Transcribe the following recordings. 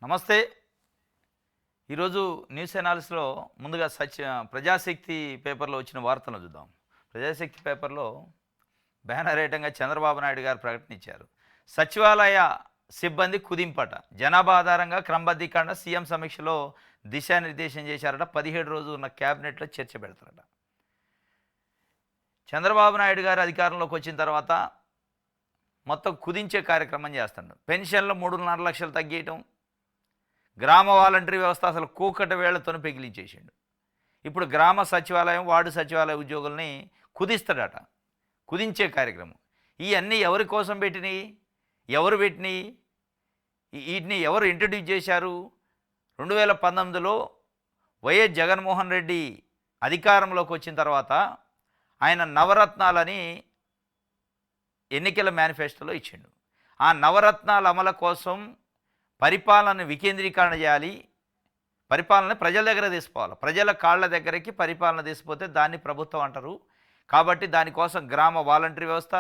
నమస్తే. ఈరోజు న్యూస్ అనాలిసిస్‌లో ముందుగా ప్రజాశక్తి పేపర్‌లో వచ్చిన వార్తలను చూద్దాం. ప్రజాశక్తి పేపర్‌లో బ్యానర్ ఐటంగా చంద్రబాబు నాయుడు గారు ప్రకటన ఇచ్చారు. సచివాలయ సిబ్బంది కుదింపట. జనాభా ఆధారంగా క్రమబద్ధీకరణ సీఎం సమీక్షలో దిశానిర్దేశం చేశారట. 17 రోజులు ఉన్న క్యాబినెట్‌లో చర్చ పెడతారట. చంద్రబాబు నాయుడు గారు అధికారంలోకి వచ్చిన తర్వాత మొత్తం కుదించే కార్యక్రమం చేస్తున్నాడు. పెన్షన్లు 3.5 లక్షలు తగ్గియటం, గ్రామ వాలంటరీ వ్యవస్థ అసలు కూకట వేళ్లతోనే పెగిలించేసిండు. ఇప్పుడు గ్రామ సచివాలయం, వార్డు సచివాలయ ఉద్యోగుల్ని కుదిస్తాడట. కుదించే కార్యక్రమం. ఇవన్నీ ఎవరి కోసం పెట్టినాయి? ఎవరు పెట్టినాయి? వీటిని ఎవరు ఇంట్రడ్యూస్ చేశారు? 2019లో వైఎస్ జగన్మోహన్ రెడ్డి అధికారంలోకి వచ్చిన తర్వాత ఆయన నవరత్నాలని ఎన్నికల మేనిఫెస్టోలో ఇచ్చిండు. ఆ నవరత్నాల అమలు కోసం పరిపాలన వికేంద్రీకరణ చేయాలి, పరిపాలన ప్రజల దగ్గర తీసుకోవాలి, ప్రజల కాళ్ళ దగ్గరికి పరిపాలన తీసిపోతే దాన్ని ప్రభుత్వం అంటారు. కాబట్టి దానికోసం గ్రామ వాలంటరీ వ్యవస్థ,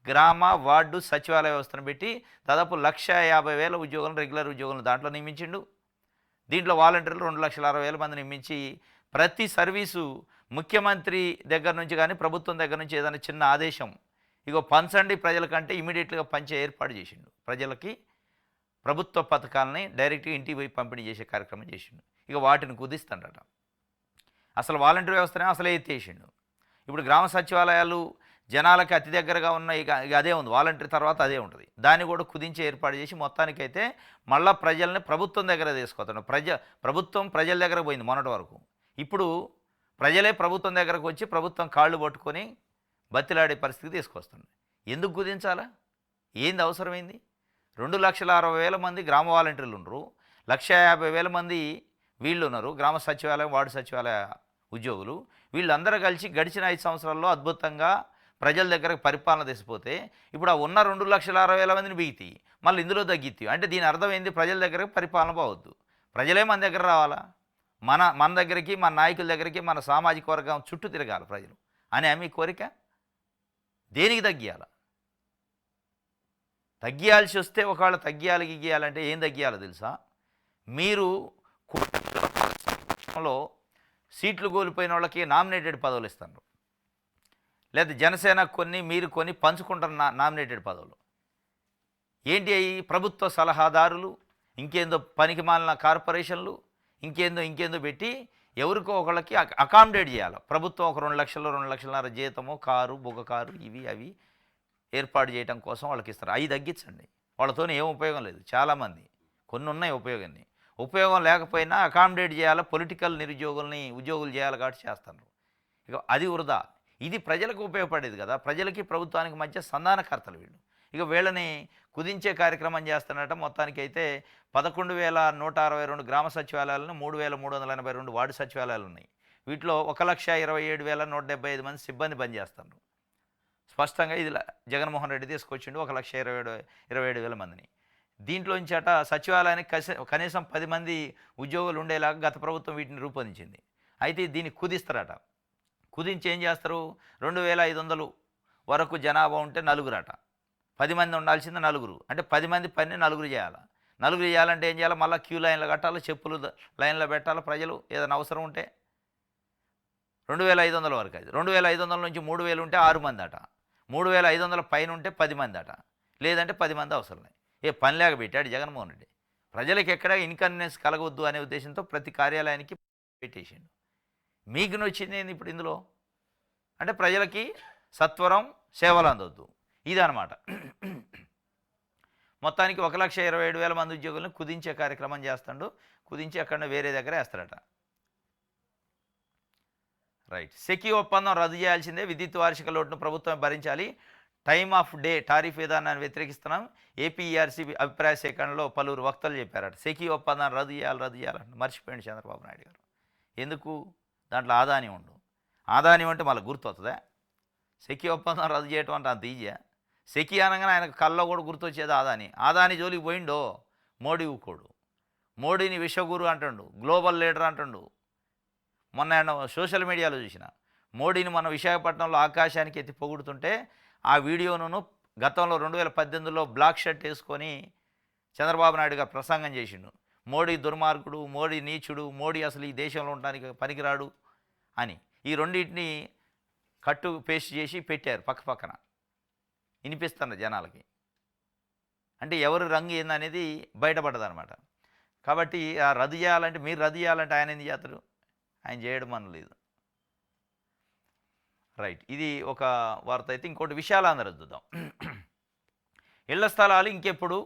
గ్రామ వార్డు సచివాలయ వ్యవస్థను పెట్టి దాదాపు 1,50,000 ఉద్యోగులను, రెగ్యులర్ ఉద్యోగులను దాంట్లో నియమించిండు. దీంట్లో వాలంటీర్లు 2,60,000 మంది నియమించి ప్రతి సర్వీసు ముఖ్యమంత్రి దగ్గర నుంచి కానీ ప్రభుత్వం దగ్గర నుంచి ఏదైనా చిన్న ఆదేశం ఇగో పంచండి ప్రజలకంటే ఇమీడియట్గా పంచే ఏర్పాటు చేసిండు. ప్రజలకి ప్రభుత్వ పథకాలని డైరెక్ట్గా ఇంటికి పోయి పంపిణీ చేసే కార్యక్రమం చేసిండు. ఇక వాటిని కుదిస్తాడట. అసలు వాలంటీర్ వ్యవస్థనే అసలే ఎత్తేసిండు. ఇప్పుడు గ్రామ సచివాలయాలు జనాలకి అతి దగ్గరగా ఉన్న ఇక అదే ఉంది, వాలంటీర్ తర్వాత అదే ఉంటుంది. దాన్ని కూడా కుదించే ఏర్పాటు చేసి మొత్తానికైతే మళ్ళా ప్రజల్ని ప్రభుత్వం దగ్గర తీసుకొస్తాడు. ప్రభుత్వం ప్రజల దగ్గర పోయింది మొన్నటి వరకు. ఇప్పుడు ప్రజలే ప్రభుత్వం దగ్గరకు వచ్చి ప్రభుత్వం కాళ్ళు పట్టుకొని బతిలాడే పరిస్థితికి తీసుకొస్తుంది. ఎందుకు కుదించాలా? ఏంది అవసరమైంది? 2,60,000 మంది గ్రామ వాలంటీర్లు ఉన్నారు, 1,50,000 మంది వీళ్ళు ఉన్నారు, గ్రామ సచివాలయం, వార్డు సచివాలయ ఉద్యోగులు. వీళ్ళందరూ కలిసి గడిచిన 5 సంవత్సరాల్లో అద్భుతంగా ప్రజల దగ్గరకు పరిపాలన తెసిపోతే ఇప్పుడు ఆ ఉన్న 2,60,000 మందిని బిగితి మళ్ళీ ఇందులో తగ్గితి అంటే దీని అర్థం ఏంది? ప్రజల దగ్గరకు పరిపాలన పోవద్దు, ప్రజలే మన దగ్గర రావాలా, మన దగ్గరికి, మన నాయకుల దగ్గరికి, మన సామాజిక వర్గం చుట్టూ తిరగాలి ప్రజలు అని మీ కోరిక. దేనికి తగ్గియాల? తగ్గియాల్సి వస్తే ఒకవేళ గిగ్గియాలంటే ఏం తగ్గియాలో తెలుసా? మీరు కూటమిలో సీట్లు కోల్పోయిన వాళ్ళకి నామినేటెడ్ పదవులు ఇస్తారు, లేదా జనసేన మీరు కొన్ని పంచుకుంటారు నామినేటెడ్ పదవులు. ఏంటి అవి? ప్రభుత్వ సలహాదారులు, ఇంకేందో పనికిమాలిన కార్పొరేషన్లు, ఇంకేందో పెట్టి ఎవరికో ఒకళ్ళకి అకామిడేట్ చేయాలి. ప్రభుత్వం ఒక 2 లక్షలు, 2,50,000 జీతము, కారు, బుగ్గ కారు, ఇవి అవి ఏర్పాటు చేయడం కోసం వాళ్ళకి ఇస్తారు. అవి తగ్గించండి. వాళ్ళతో ఏం ఉపయోగం లేదు. చాలామంది కొన్ని ఉన్నాయి ఉపయోగాన్ని, ఉపయోగం లేకపోయినా అకామిడేట్ చేయాలి, పొలిటికల్ నిరుద్యోగుల్ని ఉద్యోగులు చేయాలి కాబట్టి చేస్తారు. ఇక అది వృధా. ఇది ప్రజలకు ఉపయోగపడేది కదా. ప్రజలకి ప్రభుత్వానికి మధ్య సంధానకర్తలు వీళ్ళు. ఇక వీళ్ళని కుదించే కార్యక్రమం చేస్తున్నట్ట. మొత్తానికైతే 11,162 గ్రామ సచివాలయాలను, 3,382 వార్డు సచివాలయాలు ఉన్నాయి. వీటిలో 1,27,175 మంది సిబ్బంది పనిచేస్తారు. స్పష్టంగా ఇది జగన్మోహన్ రెడ్డి తీసుకొచ్చిండు 1,27,000 మందిని. దీంట్లోంచి సచివాలయానికి కనీసం 10 మంది ఉద్యోగులు ఉండేలాగా గత ప్రభుత్వం వీటిని రూపొందించింది. అయితే దీన్ని కుదిస్తారట. కుదించి ఏం చేస్తారు? 2,500 వరకు జనాభా ఉంటే నలుగురట. 10 మంది ఉండాల్సింది నలుగురు. అంటే 10 మంది పని నలుగురు చేయాలి. నలుగురు చేయాలంటే ఏం చేయాలి? మళ్ళీ క్యూ లైన్లు కట్టాలి, చెప్పులు లైన్లో పెట్టాలి. ప్రజలు ఏదైనా అవసరం ఉంటే 2,500 వరకు. అది 2,500 నుంచి 3,000 ఉంటే 6 మంది అట. 3,500 పైన ఉంటే 10 మంది అట. లేదంటే 10 మంది అవసరం లేదు. పని లేక పెట్టాడు జగన్మోహన్ రెడ్డి. ప్రజలకు ఎక్కడ ఇన్కన్వీనియన్స్ కలగవద్దు అనే ఉద్దేశంతో ప్రతి కార్యాలయానికి పెట్టేసిండు. మీకు నచ్చింది ఏంది ఇప్పుడు ఇందులో? అంటే ప్రజలకి సత్వరం సేవలు అందవద్దు, ఇదనమాట. మొత్తానికి 1,27,000 మంది ఉద్యోగులను కుదించే కార్యక్రమం చేస్తాడు. కుదించి అక్కడ వేరే దగ్గర వేస్తాడట. రైట్. సెకీ ఒప్పందం రద్దు చేయాల్సిందే, విద్యుత్ వార్షిక లోటును ప్రభుత్వం భరించాలి, టైమ్ ఆఫ్ డే టారిఫ్ విధానాన్ని వ్యతిరేకిస్తున్నాం, ఏపీఈఆర్సీ అభిప్రాయ సేకరణలో పలువురు వక్తలు చెప్పారట. సెకీ ఒప్పందాన్ని రద్దు చేయాలంటే మర్చిపోయింది చంద్రబాబు నాయుడు గారు. ఎందుకు? దాంట్లో ఆదాని ఉండు. ఆదాని అంటే మళ్ళీ గుర్తొస్తుందా? సెకీ ఒప్పందం రద్దు చేయటం అంటే అంత ఈజీయా? సెకీ అనగానే ఆయనకు కళ్ళలో కూడా గుర్తొచ్చేది ఆదాని జోలికి పోయిండో మోడీ ఊకోడు. మోడీని విశ్వగురు అంటుండు, గ్లోబల్ లీడర్ అంటుండు. మొన్న సోషల్ మీడియాలో చూసిన మోడీని మన విశాఖపట్నంలో ఆకాశానికి ఎత్తి పొగుడుతుంటే ఆ వీడియోను గతంలో 2018లో బ్లాక్ షర్ట్ వేసుకొని చంద్రబాబు నాయుడు గారు ప్రసంగం చేసిండు. మోడీ దుర్మార్గుడు, మోడీ నీచుడు, మోడీ అసలు ఈ దేశంలో ఉండడానికి పనికిరాడు అని. ఈ రెండింటిని కట్టు పేస్ట్ చేసి పెట్టారు పక్క పక్కన, వినిపిస్తున్న జనాలకి. అంటే ఎవరు రంగు ఏందనేది బయటపడదనమాట. కాబట్టి ఆ రద్దు చేయాలంటే, మీరు రద్దు చేయాలంటే ఆయన ఎందుకు చేస్తాడు? ఆయన చేయడం అని లేదు. రైట్, ఇది ఒక వార్త అయితే. ఇంకోటి విషయాలు అందరూ చూద్దాం. ఇళ్ల స్థలాలు ఇంకెప్పుడు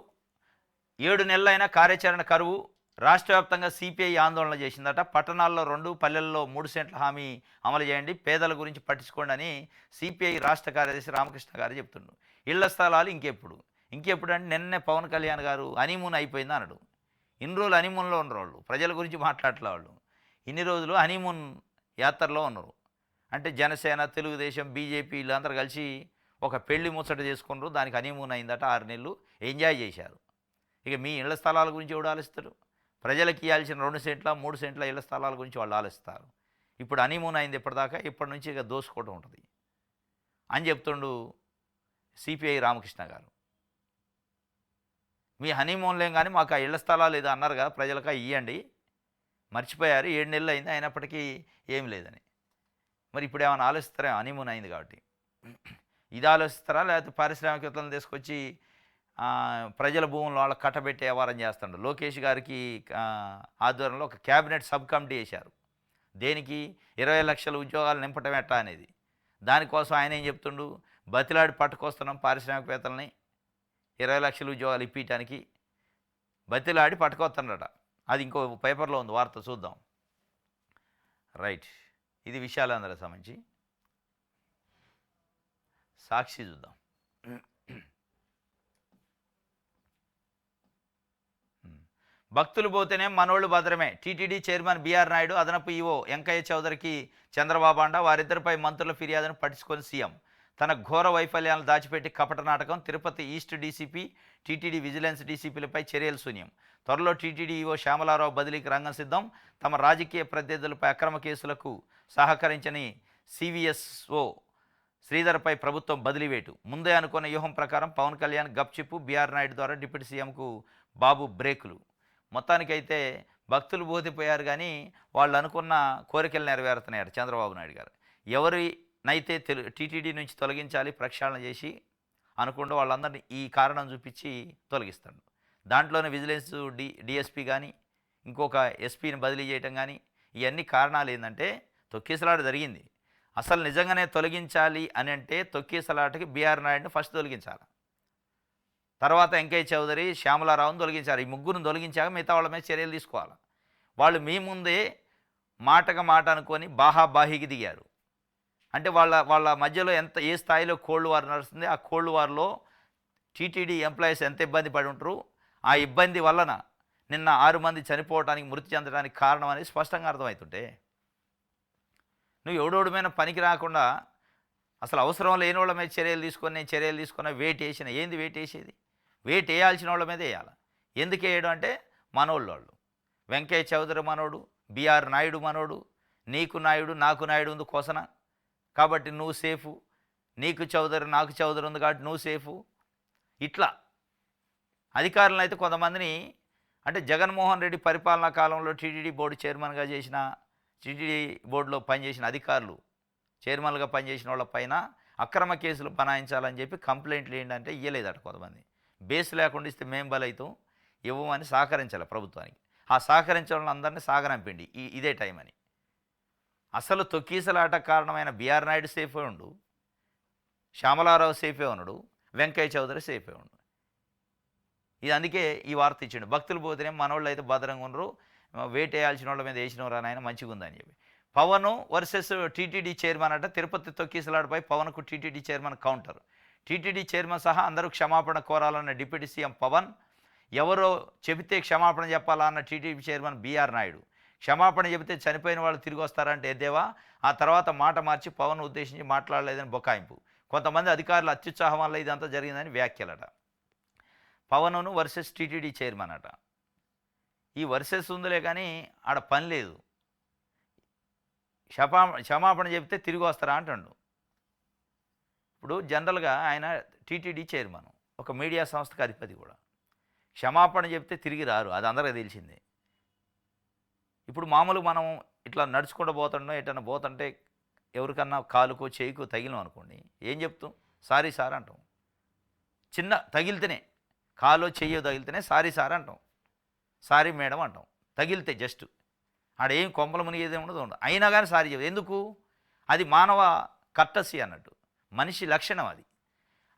7 నెలలైనా కార్యాచరణ కరువు. రాష్ట్ర వ్యాప్తంగా సిపిఐ ఆందోళన చేసిందట. పట్టణాల్లో 2, పల్లెల్లో 3 సెంట్ల హామీ అమలు చేయండి, పేదల గురించి పట్టించుకోండి అని సిపిఐ రాష్ట్ర కార్యదర్శి రామకృష్ణ గారు చెప్తున్నారు. ఇళ్ల స్థలాలు ఇంకెప్పుడు అంటే నిన్నే పవన్ కళ్యాణ్ గారు హనీమూన్ అయిపోయింది అన్నాడు. ఇన్ని రోజులు హనీమూన్లో ఉన్న వాళ్ళు ప్రజల గురించి మాట్లాడలే వాళ్ళు. ఇన్ని రోజులు హనీమూన్ యాత్రలో ఉన్నారు. అంటే జనసేన, తెలుగుదేశం, బీజేపీ వీళ్ళందరూ కలిసి ఒక పెళ్లి ముచ్చట చేసుకున్నారు. దానికి హనీమూన్ అయిందట. 6 నెలలు ఎంజాయ్ చేశారు. ఇక మీ ఇళ్ల స్థలాల గురించి ఎవడు ఆలోచిస్తారు? ప్రజలకు ఇవ్వాల్సిన 2 సెంట్ల 3 సెంట్ల ఇళ్ల స్థలాల గురించి వాళ్ళు ఆలోచిస్తారు. ఇప్పుడు హనీమూన్ అయింది ఇప్పటిదాకా, ఇప్పటి నుంచి ఇక దోసుకోవటం ఉంటుంది అని చెప్తుండు సిపిఐ రామకృష్ణ గారు. మీ హనీమూన్లేం కానీ మాకు ఆ ఇళ్ల స్థలాలు ఏదో అన్నారు కదా, ప్రజలకు ఇవ్వండి, మర్చిపోయారు, 7 నెలలు అయింది అయినప్పటికీ ఏం లేదని. మరి ఇప్పుడు ఏమైనా ఆలోచిస్తారా? హనీమూన్ అయింది కాబట్టి ఇది ఆలోచిస్తారా? లేకపోతే పారిశ్రామికవేత్తలను తీసుకొచ్చి ప్రజల భూములను వాళ్ళకి కట్టబెట్టి వ్యవహారం చేస్తాడు. లోకేష్ గారికి ఆధ్వర్యంలో ఒక క్యాబినెట్ సబ్ కమిటీ వేశారు. దేనికి? 20 లక్షల ఉద్యోగాలు నింపటం ఎట్టా అనేది. దానికోసం ఆయన ఏం చెప్తుండు? బతిలాడి పట్టుకొస్తున్నాం పారిశ్రామికవేత్తలని 20 లక్షల ఉద్యోగాలు ఇప్పించడానికి బతిలాడి పట్టుకొస్తున్నాడట. అది ఇంకో పేపర్లో ఉంది వార్త, చూద్దాం. రైట్, ఇది విషయాలందరికి సంబంధించి. సాక్షి చూద్దాం. భక్తులు పోతేనే మనోళ్ళు భద్రమే. టీటీడీ చైర్మన్ బీఆర్ నాయుడు, అదనపు ఈవో వెంకయ్య చౌదరికి చంద్రబాబు అండ. వారిద్దరిపై మంత్రుల ఫిర్యాదును పట్టించుకొని సీఎం. తన ఘోర వైఫల్యాలను దాచిపెట్టి కపట నాటకం. Tirupati east DCP, TTD vigilance డీసీపీలపై చర్యలు శూన్యం. త్వరలో టీటీడీ ఈవో శ్యామలారావు బదిలీకి రంగం సిద్ధం. తమ రాజకీయ ప్రత్యర్థులపై అక్రమ కేసులకు సహకరించని సివిఎస్ఓ శ్రీధర్పై ప్రభుత్వం బదిలీ వేటు. ముందే అనుకున్న వ్యూహం ప్రకారం పవన్ కళ్యాణ్ గప్చిప్పు, బీఆర్ నాయుడు ద్వారా డిప్యూటీ సీఎంకు బాబు బ్రేకులు. మొత్తానికైతే భక్తులు బోధిపోయారు, కానీ వాళ్ళు అనుకున్న కోరికలు నెరవేరుతున్నాయట చంద్రబాబు నాయుడు గారు. ఎవరినైతే టీటీడీ నుంచి తొలగించాలి ప్రక్షాళన చేసి అనుకుంటూ వాళ్ళందరినీ ఈ కారణం చూపించి తొలగిస్తాడు. దాంట్లోనే విజిలెన్స్ డిఎస్పీ కానీ ఇంకొక ఎస్పీని బదిలీ చేయటం కానీ, ఇవన్నీ కారణాలు ఏంటంటే తొక్కిసలాట జరిగింది. అసలు నిజంగానే తొలగించాలి అని అంటే తొక్కిసలాటకి బీఆర్ నాయుడిని ఫస్ట్ తొలగించాలి, తర్వాత వెంకయ్య చౌదరి, శ్యామలారావును తొలగించారు. ఈ ముగ్గురుని తొలగించాక మిగతా వాళ్ళ మీద చర్యలు తీసుకోవాలి. వాళ్ళు మీ ముందే మాటగా మాట అనుకొని బాహాబాహికి దిగారు. అంటే వాళ్ళ మధ్యలో ఏ స్థాయిలో కోల్డ్ వార్ నడుస్తుంది, ఆ కోల్డ్ వార్లో టీటీడీ ఎంప్లాయీస్ ఎంత ఇబ్బంది పడి ఉంటారు, ఆ ఇబ్బంది వలన నిన్న 6 మంది చనిపోవడానికి, మృతి చెందడానికి కారణం అనేది స్పష్టంగా అర్థమవుతుంటే, నువ్వు ఎవడోడి మీద పనికి రాకుండా అసలు అవసరం లేని వాళ్ళ మీద చర్యలు తీసుకున్న వెయిట్ వేసిన. ఏంది వెయిట్ వేసేది? వెయిట్ వేయాల్సిన వాళ్ళ మీద వేయాలి. ఎందుకు వేయడం అంటే మనోళ్ళు. వెంకయ్య చౌదరి మనోడు, బీఆర్ నాయుడు మనోడు, నీకు నాయుడు నాకు నాయుడు ఉంది కోసన, కాబట్టి నువ్వు సేఫు. నీకు చౌదరి నాకు చౌదరి ఉంది కాబట్టి నువ్వు సేఫు. ఇట్లా అధికారులను అయితే కొంతమందిని, అంటే జగన్మోహన్ రెడ్డి పరిపాలనా కాలంలో టీటీడీ బోర్డు చైర్మన్గా చేసిన, టీటీడీ బోర్డులో పనిచేసిన అధికారులు, చైర్మన్గా పనిచేసిన వాళ్ళ పైన అక్రమ కేసులు బనాయించాలని చెప్పి కంప్లైంట్లు ఏంటంటే ఇవ్వలేదట. కొంతమంది బేస్ లేకుండా ఇస్తే మేము బలైతాం, ఇవ్వమని సహకరించాలి ప్రభుత్వానికి. ఆ సహకరించడం అందరినీ సాగనంపిండి ఇదే టైం అని. అసలు తొక్కీసలాట కారణమైన బీఆర్ నాయుడు సేఫే ఉండు, శ్యామలారావు సేఫే ఉన్నాడు, వెంకయ్య చౌదరి సేఫే ఉండు. ఇది అందుకే ఈ వార్త ఇచ్చిండు. భక్తులు పోతేనే మనోళ్ళు అయితే భద్రంగా ఉండరు, వెయిట్ వేయాల్సిన వాళ్ళ మీద వేసినవారు ఆయన మంచిగా ఉందని చెప్పి. పవన్ వర్సెస్ టీటీడీ చైర్మన్ అట. తిరుపతి తొక్కీసలాటపై పవన్కు TTD chairman counter. TTD chairman సహా అందరూ క్షమాపణ కోరాలన్న డిప్యూటీ సీఎం పవన్. ఎవరో చెబితే క్షమాపణ చెప్పాలా అన్న టీటీడీ చైర్మన్ బీఆర్ నాయుడు. క్షమాపణ చెబితే చనిపోయిన వాళ్ళు తిరిగి వస్తారంటే ఎద్దేవా. ఆ తర్వాత మాట మార్చి పవన్ ఉద్దేశించి మాట్లాడలేదని బొకాయింపు. కొంతమంది అధికారుల అత్యుత్సాహం వల్ల ఇదంతా జరిగిందని వ్యాఖ్యలట. పవన్ను వర్సెస్ టీటీడీ చైర్మన్ అట. ఈ వర్సెస్ ఉందిలే కానీ ఆడ పని లేదు. క్షమాపణ చెబితే తిరిగి వస్తారా అంటాడు. ఇప్పుడు జనరల్గా ఆయన టీటీడీ చైర్మన్, ఒక మీడియా సంస్థకు అధిపతి కూడా. క్షమాపణ చెప్తే తిరిగి రారు, అది అందరికీ తెలిసిందే. ఇప్పుడు మామూలుగా మనం ఇట్లా నడుచుకుంటూ పోతుండో ఎటన్నా పోతుంటే ఎవరికన్నా కాలుకో చేయికో తగిలినాం అనుకోండి, ఏం చెప్తాం? సారీ సార్ అంటాం. చిన్న తగిలితేనే, కాలో చెయ్యో తగిలితేనే సారీ సార్ అంటాం, సారీ మేడం అంటాం. తగిలితే జస్ట్ ఆడేం కొంపల మునిగేది ఉండదు. అయినా కానీ సారీ చెప్పదు. ఎందుకు? అది మానవ కర్టసీ అన్నట్టు, మనిషి లక్షణం అది.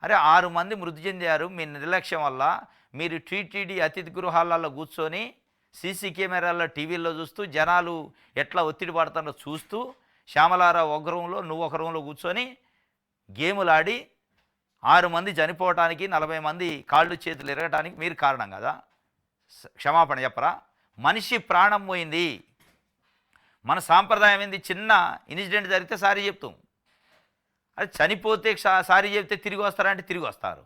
అరే 6 మంది మృతి చెందారు మీ నిర్లక్ష్యం వల్ల. మీరు టీటీడీ అతిథి గృహాలలో కూర్చొని సీసీ కెమెరాల్లో టీవీల్లో చూస్తూ జనాలు ఎట్లా ఒత్తిడి పడుతున్నారో చూస్తూ శ్యామలారావు ఒక రూంలో నువ్వు ఒక రూంలో కూర్చొని గేములాడి 6 మంది చనిపోవటానికి 40 మంది కాళ్ళు చేతులు ఎరగటానికి మీరు కారణం కదా. క్షమాపణ చెప్పరా? మనిషి ప్రాణం పోయింది. మన సాంప్రదాయం ఏంది? చిన్న ఇన్సిడెంట్ జరిగితే సారీ చెప్తాం. అది చనిపోతే సారీ చెప్తే తిరిగి వస్తారంటే తిరిగి వస్తారు.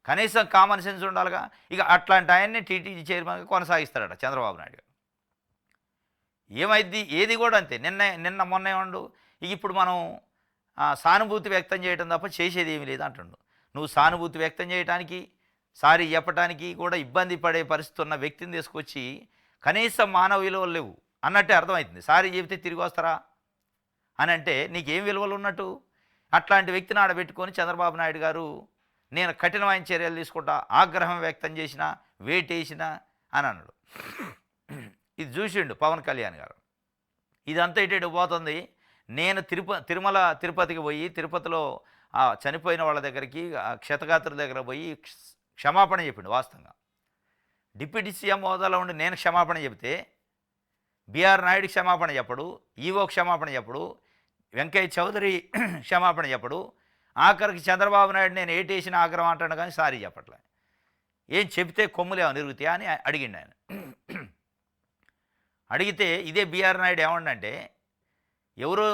కనీసం కామన్ సెన్స్ ఉండాలిగా. ఇక అట్లాంటి ఆయన్ని టీటీడీ చైర్మన్గా కొనసాగిస్తారట చంద్రబాబు నాయుడు గారు. ఏమైంది? ఏది కూడా అంతే. నిన్న మొన్న ఏమండు, ఇప్పుడు మనం సానుభూతి వ్యక్తం చేయడం తప్ప చేసేది ఏమీ లేదు అంటుండు. నువ్వు సానుభూతి వ్యక్తం చేయడానికి, సారీ చెప్పడానికి కూడా ఇబ్బంది పడే పరిస్థితి ఉన్న వ్యక్తిని తీసుకొచ్చి కనీసం మానవ విలువలు లేవు అన్నట్టే అర్థమవుతుంది. సారీ చెబితే తిరిగి వస్తారా అని అంటే నీకేం విలువలు ఉన్నట్టు? అట్లాంటి వ్యక్తిని ఆడబెట్టుకొని చంద్రబాబు నాయుడు గారు నేను కఠినమైన చర్యలు తీసుకుంటా, ఆగ్రహం వ్యక్తం చేసిన, వేటేసిన అని అన్నాడు. ఇది చూసిండు పవన్ కళ్యాణ్ గారు. ఇదంతా ఇటు పోతుంది. నేను తిరుపతికి పోయి తిరుపతిలో చనిపోయిన వాళ్ళ దగ్గరికి క్షతగాత్రుల దగ్గర పోయి క్షమాపణ చెప్పిండు. వాస్తవంగా డిప్యూటీ సీఎం హోదాలో ఉండి నేను క్షమాపణ చెబితే బిఆర్ నాయుడు క్షమాపణ చెప్పడు, ఈవో క్షమాపణ చెప్పడు, వెంకయ్య చౌదరి క్షమాపణ చెప్పడు, ఆఖరికి చంద్రబాబు నాయుడు నేను ఏటేసిన ఆగ్రహం అంటాడు కానీ సారీ చెప్పట్లే. ఏం చెప్తే కొమ్ములేమో నిరుగుతాయా అని అడిగిండు ఆయన. అడిగితే ఇదే బిఆర్ నాయుడు ఏమండంటే ఎవరో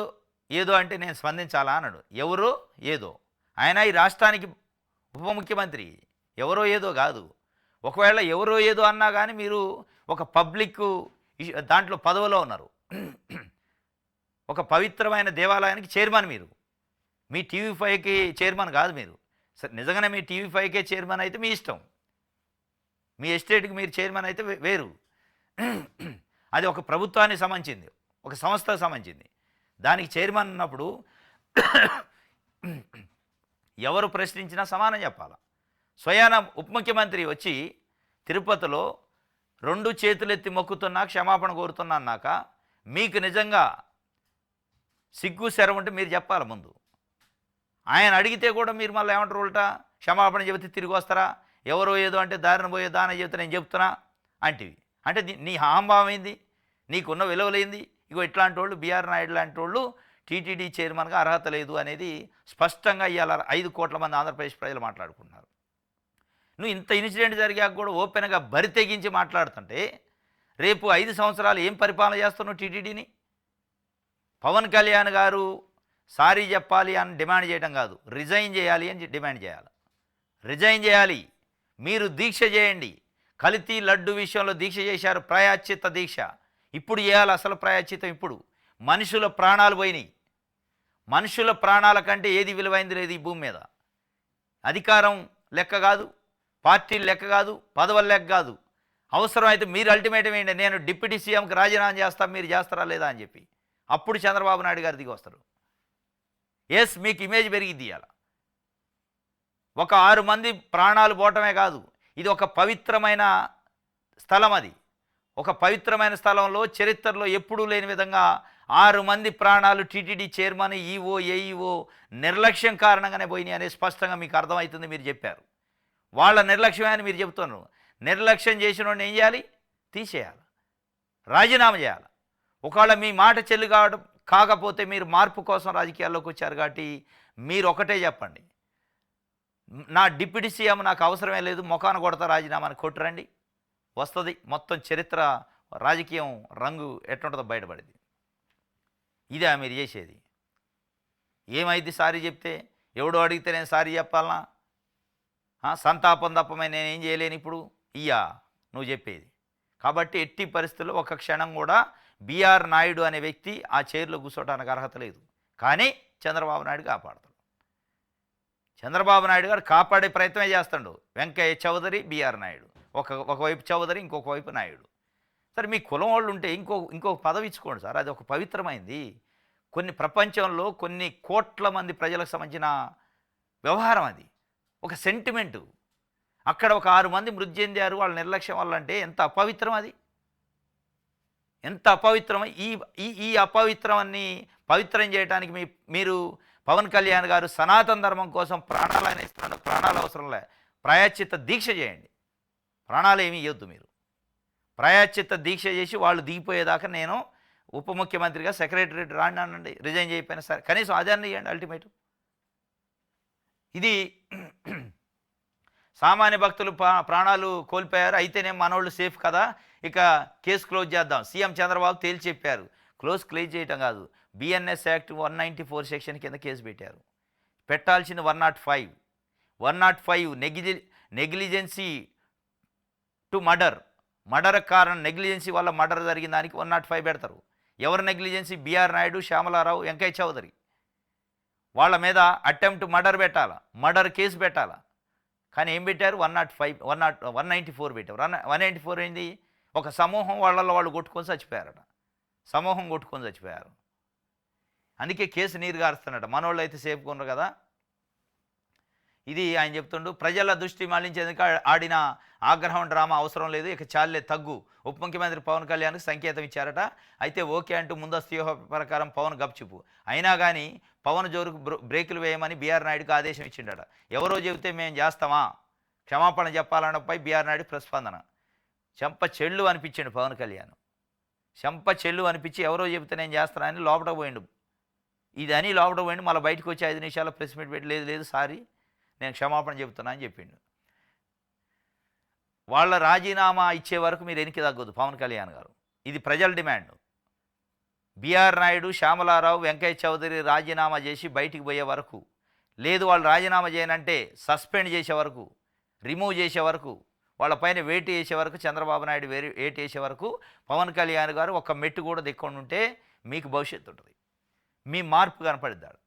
ఏదో అంటే నేను స్పందించాలా అన్నాడు. ఎవరో ఏదో, ఆయన ఈ రాష్ట్రానికి ఉప ముఖ్యమంత్రి. ఎవరో ఏదో కాదు. ఒకవేళ ఎవరో ఏదో అన్నా కానీ మీరు ఒక పబ్లిక్ దాంట్లో పదవిలో ఉన్నారు. ఒక పవిత్రమైన దేవాలయానికి చైర్మన్ మీరు. మీ టీవీ5కి చైర్మన్ కాదు మీరు. సరే నిజంగానే మీ టీవీ5కే చైర్మన్ అయితే మీ ఇష్టం. మీ ఎస్టేట్కి మీరు చైర్మన్ అయితే వేరు. అది ఒక ప్రభుత్వానికి సంబంధించింది, ఒక సంస్థకు సంబంధించింది. దానికి చైర్మన్ ఉన్నప్పుడు ఎవరు ప్రశ్నించినా సమానం చెప్పాలి. స్వయాన ఉప ముఖ్యమంత్రి వచ్చి తిరుపతిలో 2 చేతులెత్తి మొక్కుతున్నా క్షమాపణ కోరుతున్నా అన్నాక మీకు నిజంగా సిగ్గు శరం ఉంటే మీరు చెప్పాలి ముందు. ఆయన అడిగితే కూడా మీరు మళ్ళీ ఏమంటారు? ఉల్టా క్షమాపణ చెబితే తిరిగి వస్తారా? ఎవరో ఏదో అంటే దారిన పోయే దాన చెబితే నేను చెప్తున్నా అంటివి. అంటే నీ హాంభావం ఏంది? నీకున్న విలువలేంది? ఇగో ఇట్లాంటి వాళ్ళు బిఆర్ నాయుడు లాంటి వాళ్ళు టీటీడీ చైర్మన్గా అర్హత లేదు అనేది స్పష్టంగా ఇవాళ 5 కోట్ల మంది ఆంధ్రప్రదేశ్ ప్రజలు మాట్లాడుకుంటున్నారు. నువ్వు ఇంత ఇన్సిడెంట్ జరిగాక కూడా ఓపెన్గా బరి తెగించి మాట్లాడుతుంటే రేపు 5 సంవత్సరాలు ఏం పరిపాలన చేస్తున్నావు టీటీడీని? పవన్ కళ్యాణ్ గారు సారీ చెప్పాలి అని డిమాండ్ చేయడం కాదు, రిజైన్ చేయాలి అని డిమాండ్ చేయాలి. రిజైన్ చేయాలి. మీరు దీక్ష చేయండి. కల్తీ లడ్డు విషయంలో దీక్ష చేశారు, ప్రాయశ్చిత్త దీక్ష. ఇప్పుడు చేయాలి అసలు ప్రాయశ్చిత్తం. ఇప్పుడు మనుషుల ప్రాణాలు పోయినాయి. మనుషుల ప్రాణాల కంటే ఏది విలువైంది లేదు ఈ భూమి మీద. అధికారం లెక్క కాదు, పార్టీలు లెక్క కాదు, పదవుల లెక్క కాదు. అవసరమైతే మీరు అల్టిమేటం ఏంటి? నేను డిప్యూటీ సీఎంకి రాజీనామా చేస్తాను, మీరు చేస్తారా లేదా అని చెప్పి అప్పుడు చంద్రబాబు నాయుడు గారు దిగి వస్తారు. ఎస్, మీకు ఇమేజ్ పెరిగిద్ది. ఇవాళ ఒక 6 మంది ప్రాణాలు పోవటమే కాదు, ఇది ఒక పవిత్రమైన స్థలం. అది ఒక పవిత్రమైన స్థలంలో చరిత్రలో ఎప్పుడూ లేని విధంగా 6 మంది ప్రాణాలు టీటీడీ చైర్మన్, ఈఓ, ఏఈఓ నిర్లక్ష్యం కారణంగానే పోయినాయి అనేది స్పష్టంగా మీకు అర్థమవుతుంది. మీరు చెప్పారు వాళ్ళ నిర్లక్ష్యమే అని మీరు చెబుతున్నారు. నిర్లక్ష్యం చేసిన వాడిని ఏం చేయాలి? తీసేయాలి, రాజీనామా చేయాలి. ఒకవేళ మీ మాట చెల్లు కాకపోతే మీరు మార్పు కోసం రాజకీయాల్లోకి వచ్చారు కాబట్టి మీరు ఒకటే చెప్పండి, నా డిప్యూటీ సీఎం నాకు అవసరమే లేదు, ముఖాన కొడతా రాజీనామాని కొట్టురండి. వస్తుంది మొత్తం చరిత్ర, రాజకీయం రంగు ఎట్లుంటుందో బయటపడింది. ఇదే మీరు చేసేది. ఏమైంది సారీ చెప్తే? ఎవడో అడిగితే నేను సారీ చెప్పాలనా? సంతాపం తప్పమే నేనేం చేయలేను ఇప్పుడు ఇయ్యా నువ్వు చెప్పేది. కాబట్టి ఎట్టి పరిస్థితుల్లో ఒక క్షణం కూడా బిఆర్ నాయుడు అనే వ్యక్తి ఆ చైర్లో కూర్చోటానికి అర్హత లేదు. కానీ చంద్రబాబు నాయుడు కాపాడతాడు. చంద్రబాబు నాయుడు గారు కాపాడే ప్రయత్నమే చేస్తాడు. వెంకయ్య చౌదరి, బిఆర్ నాయుడు, ఒకవైపు చౌదరి, ఇంకొక వైపు నాయుడు. సరే మీ కులం వాళ్ళు ఉంటే ఇంకో పదవి ఇచ్చుకోండి సార్, అది ఒక పవిత్రమైంది. కొన్ని ప్రపంచంలో కొన్ని కోట్ల మంది ప్రజలకు సంబంధించిన వ్యవహారం అది, ఒక సెంటిమెంటు. అక్కడ ఒక 6 మంది మృతి చెందారు వాళ్ళ నిర్లక్ష్యం వల్ల అంటే ఎంత అపవిత్రం అది, ఎంత అపవిత్రం. ఈ ఈ ఈ అపవిత్రాన్ని పవిత్రం చేయడానికి మీరు పవన్ కళ్యాణ్ గారు సనాతన ధర్మం కోసం ప్రాణాలు ఇస్తున్నాడు. ప్రాణాలు అవసరం లే, ప్రాయశ్చిత్త దీక్ష చేయండి. ప్రాణాలు ఏమీ ఇవ్వద్దు మీరు. ప్రాయశ్చిత్త దీక్ష చేసి వాళ్ళు దిగిపోయేదాకా నేను ఉప ముఖ్యమంత్రిగా సెక్రటరేట్ రాండి, రిజైన్ చేయకపోయినా సరే కనీసం అదన్నీ ఇవ్వండి అల్టిమేట్. ఇది సామాన్య భక్తులు ప్రాణాలు కోల్పోయారు, అయితేనే మనోళ్ళు సేఫ్ కదా, ఇక కేసు క్లోజ్ చేద్దాం. సీఎం చంద్రబాబు తేల్చి చెప్పారు. క్లోజ్ చేయటం కాదు, బిఎన్ఎస్ యాక్ట్ 194 సెక్షన్ కింద కేసు పెట్టారు. పెట్టాల్సింది 105. 105 నెగ్లిజెన్సీ టు మర్డర్ కారణం, నెగ్లిజెన్సీ వల్ల మర్డర్ జరిగిన దానికి 105 పెడతారు. ఎవరు నెగ్లిజెన్సీ? బిఆర్ నాయుడు, శ్యామలారావు, వెంకయ్య చౌదరి. వాళ్ళ మీద అటెంప్ట్ మర్డర్ పెట్టాలా, మర్డర్ కేసు పెట్టాలా. కానీ ఏం పెట్టారు? 105 194 పెట్టారు. 194 ఏంది? ఒక సమూహం వాళ్ళల్లో వాళ్ళు కొట్టుకొని చచ్చిపోయారట, సమూహం కొట్టుకొని చచ్చిపోయారు. అందుకే కేసు నీరు గారుస్తున్నట. మనోళ్ళు అయితే సేఫ్గా ఉన్నారు కదా. ఇది ఆయన చెప్తుండు. ప్రజల దృష్టి మళ్లించేందుకు ఆడిన ఆగ్రహం డ్రామా అవసరం లేదు, ఇక చాలే తగ్గు. ఉప ముఖ్యమంత్రి పవన్ కళ్యాణ్కి సంకేతం ఇచ్చారట. అయితే ఓకే అంటూ ముందస్తు వ్యూహ ప్రకారం పవన్ గప్చుపు. అయినా కానీ పవన్ జోరుకు బ్రేకులు వేయమని బీఆర్ నాయుడుకి ఆదేశం ఇచ్చిండట. ఎవరో చెబితే మేము చేస్తామా, క్షమాపణ చెప్పాలన్నపై బీఆర్ నాయుడు ప్రస్పందన. చెంప చెళ్ళు అనిపించిండు పవన్ కళ్యాణ్. చెంప చెళ్ళు అనిపించి ఎవరో చెబితే నేను చేస్తానని లోపట పోయిండు. ఇది అని లోపట పోయిండు. మళ్ళీ బయటకు వచ్చి 5 నిమిషాల్లో ప్రెస్ మీట్ పెట్టి లేదు సారీ నేను క్షమాపణ చెబుతున్నా అని చెప్పిండు. వాళ్ళ రాజీనామా ఇచ్చే వరకు మీరు వెనక్కి తగ్గొద్దు పవన్ కళ్యాణ్ గారు. ఇది ప్రజల డిమాండ్. బిఆర్ నాయుడు, శ్యామలారావు, వెంకయ్య చౌదరి రాజీనామా చేసి బయటికి పోయే వరకు, లేదు వాళ్ళు రాజీనామా చేయనంటే సస్పెండ్ చేసే వరకు, రిమూవ్ చేసే వరకు, వాళ్ళపైన వేటు వేసే వరకు, చంద్రబాబు నాయుడు వేటు వేసే వరకు పవన్ కళ్యాణ్ గారు ఒక మెట్టు కూడా దిక్కుండా ఉంటే మీకు భవిష్యత్తు ఉంటుంది, మీ మార్పు కనపడిద్దాడు.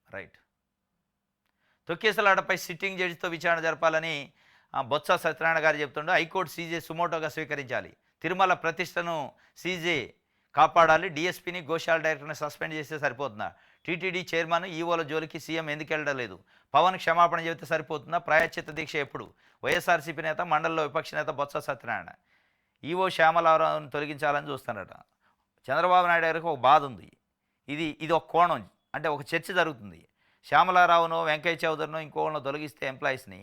రైట్. తొక్కేసలాటపై సిట్టింగ్ జడ్జితో విచారణ జరపాలని బొత్స సత్యనారాయణ గారు చెప్తుండే. హైకోర్టు సీజే సుమోటోగా స్వీకరించాలి. తిరుమల ప్రతిష్టను సీజే కాపాడాలి. డీఎస్పీని, గోశాల డైరెక్టర్ని సస్పెండ్ చేస్తే సరిపోతుందా? టీటీడీ చైర్మన్, ఈవోల జోలికి సీఎం ఎందుకు వెళ్ళడం లేదు? పవన్ క్షమాపణ చెబితే సరిపోతుందా? ప్రాయశ్చిత్త దీక్ష ఎప్పుడు? వైఎస్ఆర్సీపీ నేత, మండలిలో విపక్ష నేత బొత్స సత్యనారాయణ. ఈవో శ్యామలారావును తొలగించాలని చూస్తున్నారట. చంద్రబాబు నాయుడు గారికి ఒక బాధ ఉంది. ఇది ఒక కోణం, అంటే ఒక చర్చ జరుగుతుంది. శ్యామలారావును, వెంకయ్య చౌదరిను, ఇంకోళ్ళను తొలగిస్తే ఎంప్లాయీస్ని,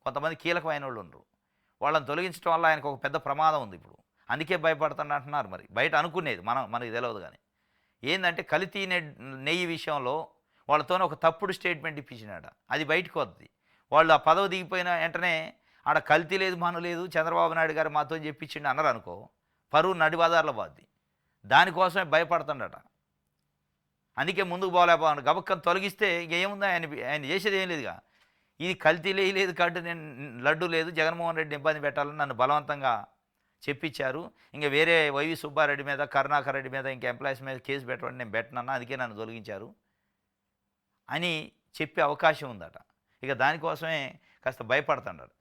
కొంతమంది కీలకమైన వాళ్ళు ఉండరు, వాళ్ళని తొలగించడం వల్ల ఆయనకు ఒక పెద్ద ప్రమాదం ఉంది ఇప్పుడు. అందుకే భయపడుతున్నా అంటున్నారు. మరి బయట అనుకునేది మనకి తెలియదు. కానీ ఏంటంటే కల్తీ నెయ్యి విషయంలో వాళ్ళతోనే ఒక తప్పుడు స్టేట్మెంట్ ఇప్పించినాడ, అది బయటకు వద్ది. వాళ్ళు ఆ పదవి దిగిపోయిన వెంటనే ఆడ కల్తీ లేదు, మనం లేదు, చంద్రబాబు నాయుడు గారు మాతో చెప్పించిండు అన్నారు అనుకో, పరువు నడిబజార్లో పోద్ది. దానికోసమే భయపడుతుండట. అందుకే ముందుకు పోలేకపోయాను. గబక్కని తొలగిస్తే ఏముందో ఆయన చేసేది ఏం లేదుగా. ఇది కల్తీ లేదు కాబట్టి నేను లడ్డు లేదు, జగన్మోహన్ రెడ్డిని ఇబ్బంది పెట్టాలని నన్ను బలవంతంగా చెప్పించారు. ఇంకా వేరే వైవి సుబ్బారెడ్డి మీద, కరుణాకర్ రెడ్డి మీద, ఇంకా ఎంప్లాయీస్ మీద కేసు పెట్టమని నేను పెట్టనన్నా, అందుకే నన్ను తొలగించారు అని చెప్పే అవకాశం ఉందట. ఇక దానికోసమే కాస్త భయపడుతున్నాడు.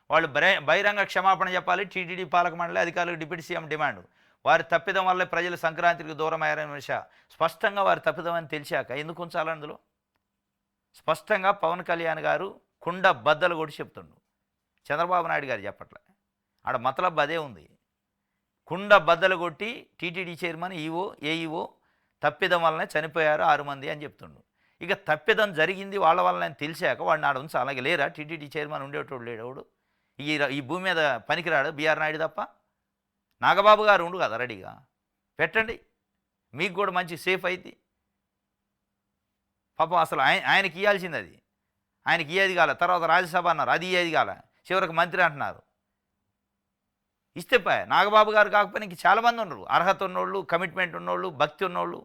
వాళ్ళు బహిరంగ క్షమాపణ చెప్పాలి. టీటీడీ పాలక మండలి అధికారులకు డిప్యూటీ సీఎం డిమాండ్. వారి తప్పిదం వల్లే ప్రజలు సంక్రాంతికి దూరం అయ్యారని విష. స్పష్టంగా వారి తప్పిదం అని తెలిసాక ఎందుకు ఉంచాలి అందులో? స్పష్టంగా పవన్ కళ్యాణ్ గారు కుండ బద్దలు కొట్టి చెప్తుండు, చంద్రబాబు నాయుడు గారు చెప్పట్లే. ఆడ మతలబ్ అదే ఉంది. కుండ బద్దలు కొట్టి టీటీడీ చైర్మన్, ఏఈఓ తప్పిదం వల్లనే చనిపోయారు 6 మంది అని చెప్తుండు. ఇక తప్పిదం జరిగింది వాళ్ళ వల్లనే తెలిసాక వాడిని ఆడ ఉంచి అలాగే లేరా? టీటీడీ చైర్మన్ ఉండేటోడు లేడోడు ఈ భూమి మీద పనికిరాడు బిఆర్ నాయుడు తప్ప. నాగబాబు గారు ఉండు కదా రెడీగా, పెట్టండి, మీకు కూడా మంచి సేఫ్ అయింది. పాపం అసలు ఆయనకి ఇవ్వాల్సింది అది, ఆయనకి ఇయ్యేది కాలే. తర్వాత రాజ్యసభ అన్నారు, అది ఇయ్యేది కాలే. చివరికి మంత్రి అంటున్నారు. ఇస్తే నాగబాబు గారు కాకపోయినా ఇంక చాలామంది ఉన్నారు, అర్హత ఉన్నోళ్ళు, కమిట్మెంట్ ఉన్నోళ్ళు, భక్తి ఉన్నోళ్ళు.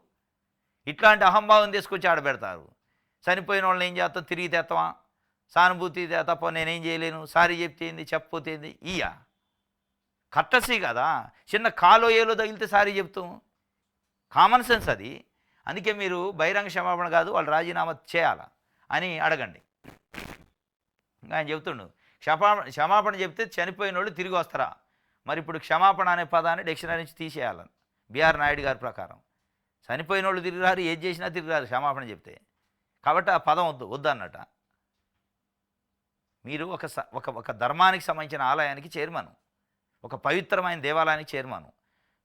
ఇట్లాంటి అహంభావం తీసుకొచ్చి ఆడబెడతారు. చనిపోయిన వాళ్ళని ఏం చేస్తాం, తిరిగి తెస్తామా, సానుభూతి తప్ప నేనేం చేయలేను, సారీ చెప్తేంది, చెప్పపోతేంది, ఇయ్యా కట్టసి కదా. చిన్న కాలో ఏలో తగిలితే సారీ చెప్తాం, కామన్ సెన్స్ అది. అందుకే మీరు బహిరంగ క్షమాపణ కాదు, వాళ్ళు రాజీనామా చేయాలా అని అడగండి. ఆయన చెబుతుండు, క్షమాపణ చెప్తే చనిపోయినోళ్ళు తిరిగి వస్తారా? మరి ఇప్పుడు క్షమాపణ అనే పదాన్ని డిక్షనరీ నుంచి తీసేయాలని బిఆర్ నాయుడు గారి ప్రకారం. చనిపోయినోళ్ళు తిరిగి రారు, ఏది చేసినా తిరిగి రారు క్షమాపణ చెప్తే. కాబట్టి ఆ పదం వద్దన్నట. మీరు ఒక ధర్మానికి సంబంధించిన ఆలయానికి చైర్మన్, ఒక పవిత్రమైన దేవాలయానికి చైర్మన్.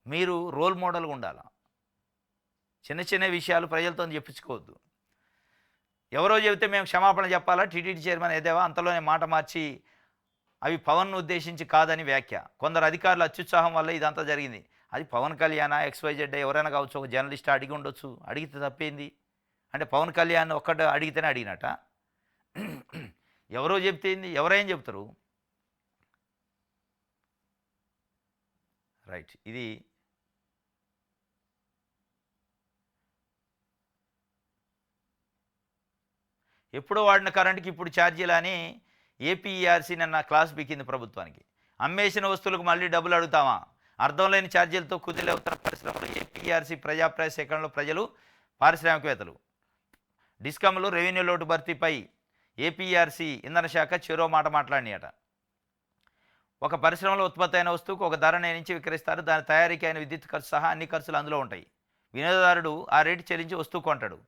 మీరు రోల్ మోడల్గా ఉండాలి. చిన్న చిన్న విషయాలు ప్రజలతో చెప్పించుకోవద్దు. ఎవరో చెబితే మేము క్షమాపణ చెప్పాలా, టీటీడీ చైర్మన్ ఏదేవా అంతలోనే మాట మార్చి అవి పవన్ను ఉద్దేశించి కాదని వ్యాఖ్య. కొందరు అధికారుల అత్యుత్సాహం వల్ల ఇదంతా జరిగింది. అది పవన్ కళ్యాణ్ XYZ ఎవరైనా కావచ్చు, ఒక జర్నలిస్ట్ అడిగి ఉండొచ్చు, అడిగితే తప్పేంది? అంటే పవన్ కళ్యాణ్ ఒక్కటి అడిగితేనే అడిగినట. ఎవరో చెప్తే ఏంది, ఎవరైనా చెప్తారు. రైట్. ఇది ఎప్పుడో వాడిన కరెంటుకి ఇప్పుడు ఛార్జీలు అని ఏపీఈఆర్సీ నిన్న క్లాస్ బిక్కింది ప్రభుత్వానికి. అమ్మేసిన వస్తువులకు మళ్ళీ డబ్బులు అడుగుతామా? అర్థం లేని ఛార్జీలతో కుదిలేవుతున్న పరిశ్రమలు. ఏపీఈఆర్సీ ప్రజాప్రాయ సేకరణలో ప్రజలు, పారిశ్రామికవేత్తలు. డిస్కమ్లు రెవెన్యూ లోటు భర్తీపై ఏపీఈఆర్సీ ఇంధన శాఖ చెరో మాట మాట్లాడినాయట. ఒక పరిశ్రమలో ఉత్పత్తి అయిన వస్తువుకు ఒక ధర నిర్ణయించి విక్రయిస్తారు. దాని తయారీకి అయిన విద్యుత్ ఖర్చు సహా అన్ని ఖర్చులు అందులో ఉంటాయి. వినియోగదారుడు ఆ రేటు చెల్లించి వస్తువు కొంటాడు.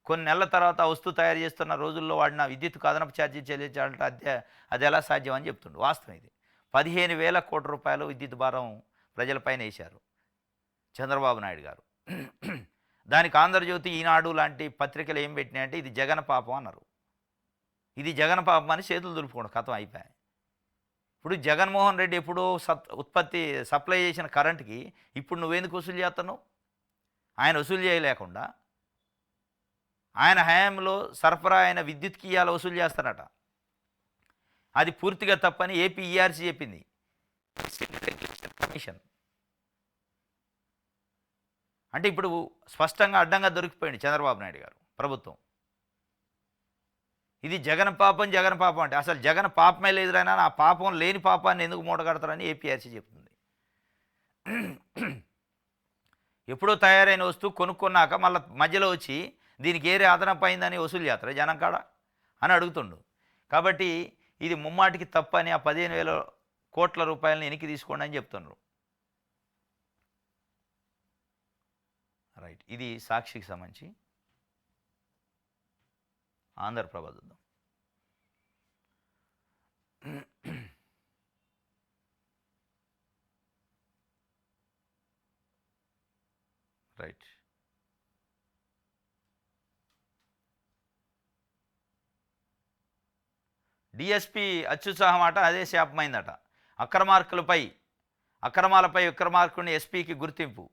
కొన్ని నెలల తర్వాత ఆ వస్తువు తయారు చేస్తున్న రోజుల్లో వాడిన విద్యుత్కు అదనపు ఛార్జీ చెల్లించాలంటే అది ఎలా సాధ్యం అని చెప్తుండు. వాస్తవం ఇది. 15,000 కోట్ల రూపాయలు విద్యుత్ భారం ప్రజలపైన వేశారు చంద్రబాబు నాయుడు గారు. దానికి ఆంధ్రజ్యోతి, ఈనాడు లాంటి పత్రికలు ఏం పెట్టినాయంటే ఇది జగన్ పాపం అన్నారు. ఇది జగన్ పాపం అని చేతులు దులుపుకోండి, కథం అయిపోయాయి. ఇప్పుడు జగన్మోహన్ రెడ్డి ఎప్పుడో సప్లై చేసిన కరెంటుకి ఇప్పుడు నువ్వెందుకు వసూలు చేస్తున్నావు? ఆయన వసూలు చేయలేకుండా ఆయన హయాంలో సరఫరా అయిన విద్యుత్కి ఇవాళ వసూలు చేస్తారట. అది పూర్తిగా తప్పని ఏపీఈఆర్సీ చెప్పింది. కమిషన్ అంటే ఇప్పుడు స్పష్టంగా అడ్డంగా దొరికిపోయింది చంద్రబాబు నాయుడు గారు ప్రభుత్వం. ఇది జగన్ పాపం అంటే అసలు జగన్ పాపమే లేదురైనా ఆ పాపం లేని పాపాన్ని ఎందుకు మూటగడతారని ఏపీఆర్సీ చెప్తుంది. ఎప్పుడో తయారైన వస్తువు కొనుక్కున్నాక మళ్ళీ మధ్యలో వచ్చి దీనికి ఏరే అదనపు అయిందని వసూలు చేస్తారు జనం కాడ అని అడుగుతుండు. కాబట్టి ఇది ముమ్మాటికి తప్పని ఆ 15,000 కోట్ల రూపాయలని వెనక్కి తీసుకోండి అని చెప్తున్నారు. రైట్. ఇది సాక్షికి సంబంధించి. ఆంధ్రప్రభ చూద్దాం. రైట్. డిఎస్పీ అత్యుత్సాహం అట, అదే శాపమైందట. అక్రమాలపై విక్రమార్కుడిని ఎస్పీకి గుర్తింపు,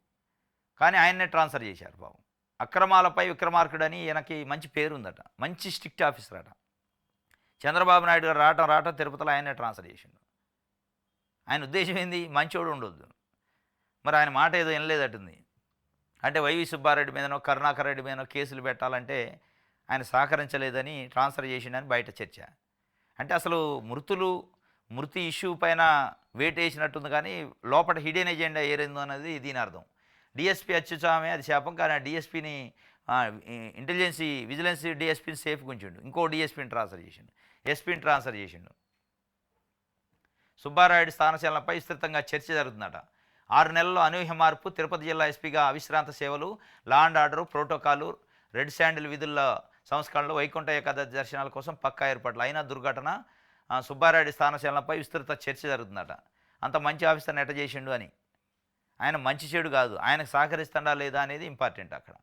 కానీ ఆయన్నే ట్రాన్స్ఫర్ చేశారు బాబు. అక్రమాలపై విక్రమార్కుడని ఈయనకి మంచి పేరుందట, మంచి స్ట్రిక్ట్ ఆఫీసర్ అట. చంద్రబాబు నాయుడు గారు రావటం తిరుపతిలో ఆయన్నే ట్రాన్స్ఫర్ చేసిండు. ఆయన ఉద్దేశం ఏంది? మంచోడు ఉండొద్దు. మరి ఆయన మాట ఏదో వినలేదటుంది. అంటే వైవి సుబ్బారెడ్డి మీదనో కరుణాకర్ రెడ్డి మీదనో కేసులు పెట్టాలంటే ఆయన సహకరించలేదని ట్రాన్స్ఫర్ చేసిండని బయట చర్చ. అంటే అసలు మృతి ఇష్యూ పైన వెయిట్ వేసినట్టుంది, కానీ లోపల హిడెన్ ఎజెండా ఏరేందో అనేది దీని అర్థం. డిఎస్పీ అత్యుత్సాహమే అది శాపం, కానీ ఆ డిఎస్పీని విజిలెన్స్ డిఎస్పీని సేఫ్గా ఉంచిండు. ఇంకో డిఎస్పీని ట్రాన్స్ఫర్ చేసిండు, ఎస్పీని ట్రాన్స్ఫర్ చేసిండు. సుబ్బారాయుడు స్థానశీలనపై విస్తృతంగా చర్చ జరుగుతుందట. 6 నెలల్లో అనూహ్య మార్పు. తిరుపతి జిల్లా ఎస్పీగా అవిశ్రాంత సేవలు, law and order, protocol, red sandal విధుల సంస్కరణలో వైకుంఠ ఏకాదశి దర్శనాల కోసం పక్కా ఏర్పాట్లు. అయినా దుర్ఘటన. సుబ్బారాయుడు స్థానశీలనపై విస్తృత చర్చ జరుగుతుందట. అంత మంచి ఆఫీసర్ని ఎట్ట చేసిండు అని. ఆయన మంచి చెడు కాదు, ఆయనకు సహకరిస్తుండా లేదా అనేది ఇంపార్టెంట్ అక్కడ.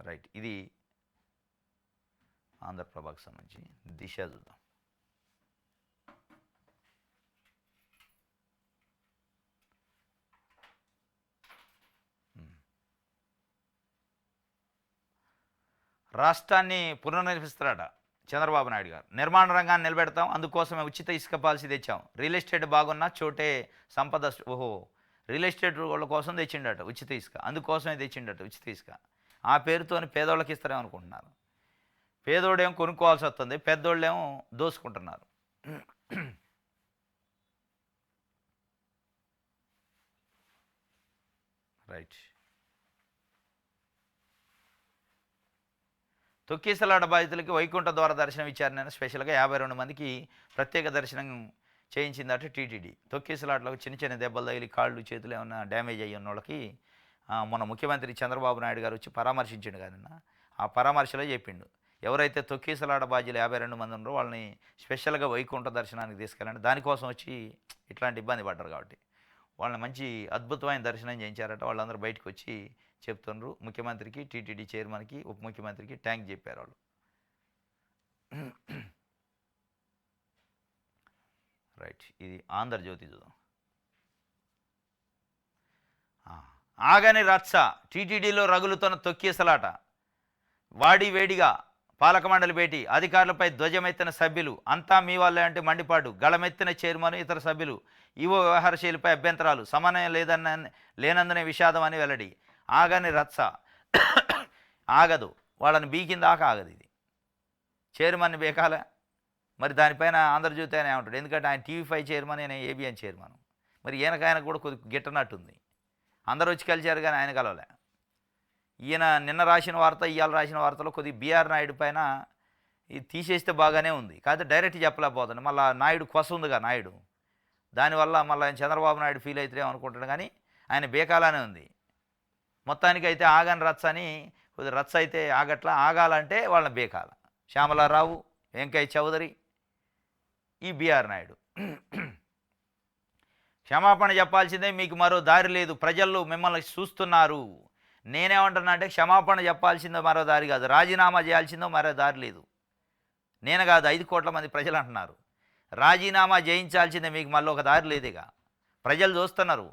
రైట్. ఇది ఆంధ్రప్రభకు సంబంధించి. దిశ చూద్దాం. రాష్ట్రాన్ని పునర్నిర్మిస్తారట చంద్రబాబు నాయుడు గారు. నిర్మాణ రంగాన్ని నిలబెడతాం, అందుకోసమే ఉచిత ఇసుక పాలసీ తెచ్చాం. రియల్ ఎస్టేట్ బాగున్న చోటే సంపద. రియల్ ఎస్టేట్ వాళ్ళ కోసం తెచ్చిండట ఉచిత ఇసుక, అందుకోసమే తెచ్చిండట ఉచిత ఇసుక. ఆ పేరుతోని పేదోళ్ళకి ఇస్తారేమనుకుంటున్నారు. పేదోడేమో కొనుక్కోవాల్సి వస్తుంది, పెద్దోళ్ళేమో దోసుకుంటున్నారు. రైట్. తొక్కిసలాట బాధితులకి వైకుంఠ ద్వార దర్శనం ఇచ్చారని స్పెషల్గా 52 మందికి ప్రత్యేక దర్శనం చేయించిందట టీటీడీ. తొక్కిసలాటలో చిన్న చిన్న దెబ్బలు తగిలి కాళ్ళు చేతులు ఏమన్నా డ్యామేజ్ అయ్యి ఉన్న వాళ్ళకి మొన్న ముఖ్యమంత్రి చంద్రబాబు నాయుడు గారు వచ్చి పరామర్శించిండు కదన్న. ఆ పరామర్శలో చెప్పిండు, ఎవరైతే తొక్కిసలాట బాధ్యులు 52 మంది ఉన్నారో వాళ్ళని స్పెషల్గా వైకుంఠ దర్శనానికి తీసుకెళ్ళండి. దానికోసం వచ్చి ఇట్లాంటి ఇబ్బంది పడ్డారు కాబట్టి వాళ్ళని మంచి అద్భుతమైన దర్శనం చేయించారట. వాళ్ళందరూ బయటకు వచ్చి చెప్తున్నారు ముఖ్యమంత్రికి, టీటీడీ చైర్మన్కి, ఉప ముఖ్యమంత్రికి థ్యాంక్ చెప్పారు వాళ్ళు. రైట్, ఇది ఆంధ్రజ్యోతి చూద్దాం. ఆగని రచ్చ, టీటీడీలో రగులుతున్న తొక్కిసలాట, వాడి వేడిగా పాలక మండలి భేటీ, అధికారులపై ధ్వజమెత్తిన సభ్యులు, అంతా మీ వాళ్ళే అంటే మండిపాటు, గళమెత్తిన చైర్మన్ ఇతర సభ్యులు, ఈవో వ్యవహార శైలిపై అభ్యంతరాలు, సమన్వయం లేనందునే విషాదం అని వెల్లడి. ఆగని రచ్చ ఆగదు, వాళ్ళని బీకిందాకా ఆగదు. ఇది చైర్మన్ బేకాల, మరి దానిపైన ఆంధ్రజ్యోతి అని ఏమంటాడు, ఎందుకంటే ఆయన TV5 చైర్మన్, ఆయన ABN చైర్మన్. మరి ఈయనకాయన కూడా కొద్దిగా గిట్టనట్టుంది. అందరూ వచ్చి కలిశారు కానీ ఆయన కలవలే. ఈయన నిన్న రాసిన వార్త, ఇవాళ రాసిన వార్తలో కొద్దిగా BR నాయుడు పైన ఇది తీసేస్తే బాగానే ఉంది, కాకపోతే డైరెక్ట్ చెప్పలేకపోతుంది. మళ్ళీ నాయుడు కొస ఉందిగా నాయుడు, దానివల్ల మళ్ళీ ఆయన చంద్రబాబు నాయుడు ఫీల్ అవుతారేమో అనుకుంటాడు, కానీ ఆయన బేకాలానే ఉంది. మొత్తానికి అయితే ఆగని రచ్చ అని, కొద్దిగా రచ్చ అయితే ఆగట్లా, ఆగాలంటే వాళ్ళని బేకాల. శ్యామలారావు, వెంకయ్య చౌదరి, ఈ BR నాయుడు. క్షమాపణ చెప్పాల్సిందే, మీకు మరో దారి లేదు, ప్రజలు మిమ్మల్ని చూస్తున్నారు. నేనేమంటున్నా అంటే క్షమాపణ చెప్పాల్సిందో మరో దారి కాదు, రాజీనామా చేయాల్సిందో మరో దారి లేదు. నేను కాదు, 5 కోట్ల మంది ప్రజలు అంటున్నారు. రాజీనామా చేయించాల్సిందే, మీకు మళ్ళీ ఒక దారి లేదుగా. ప్రజలు చూస్తున్నారు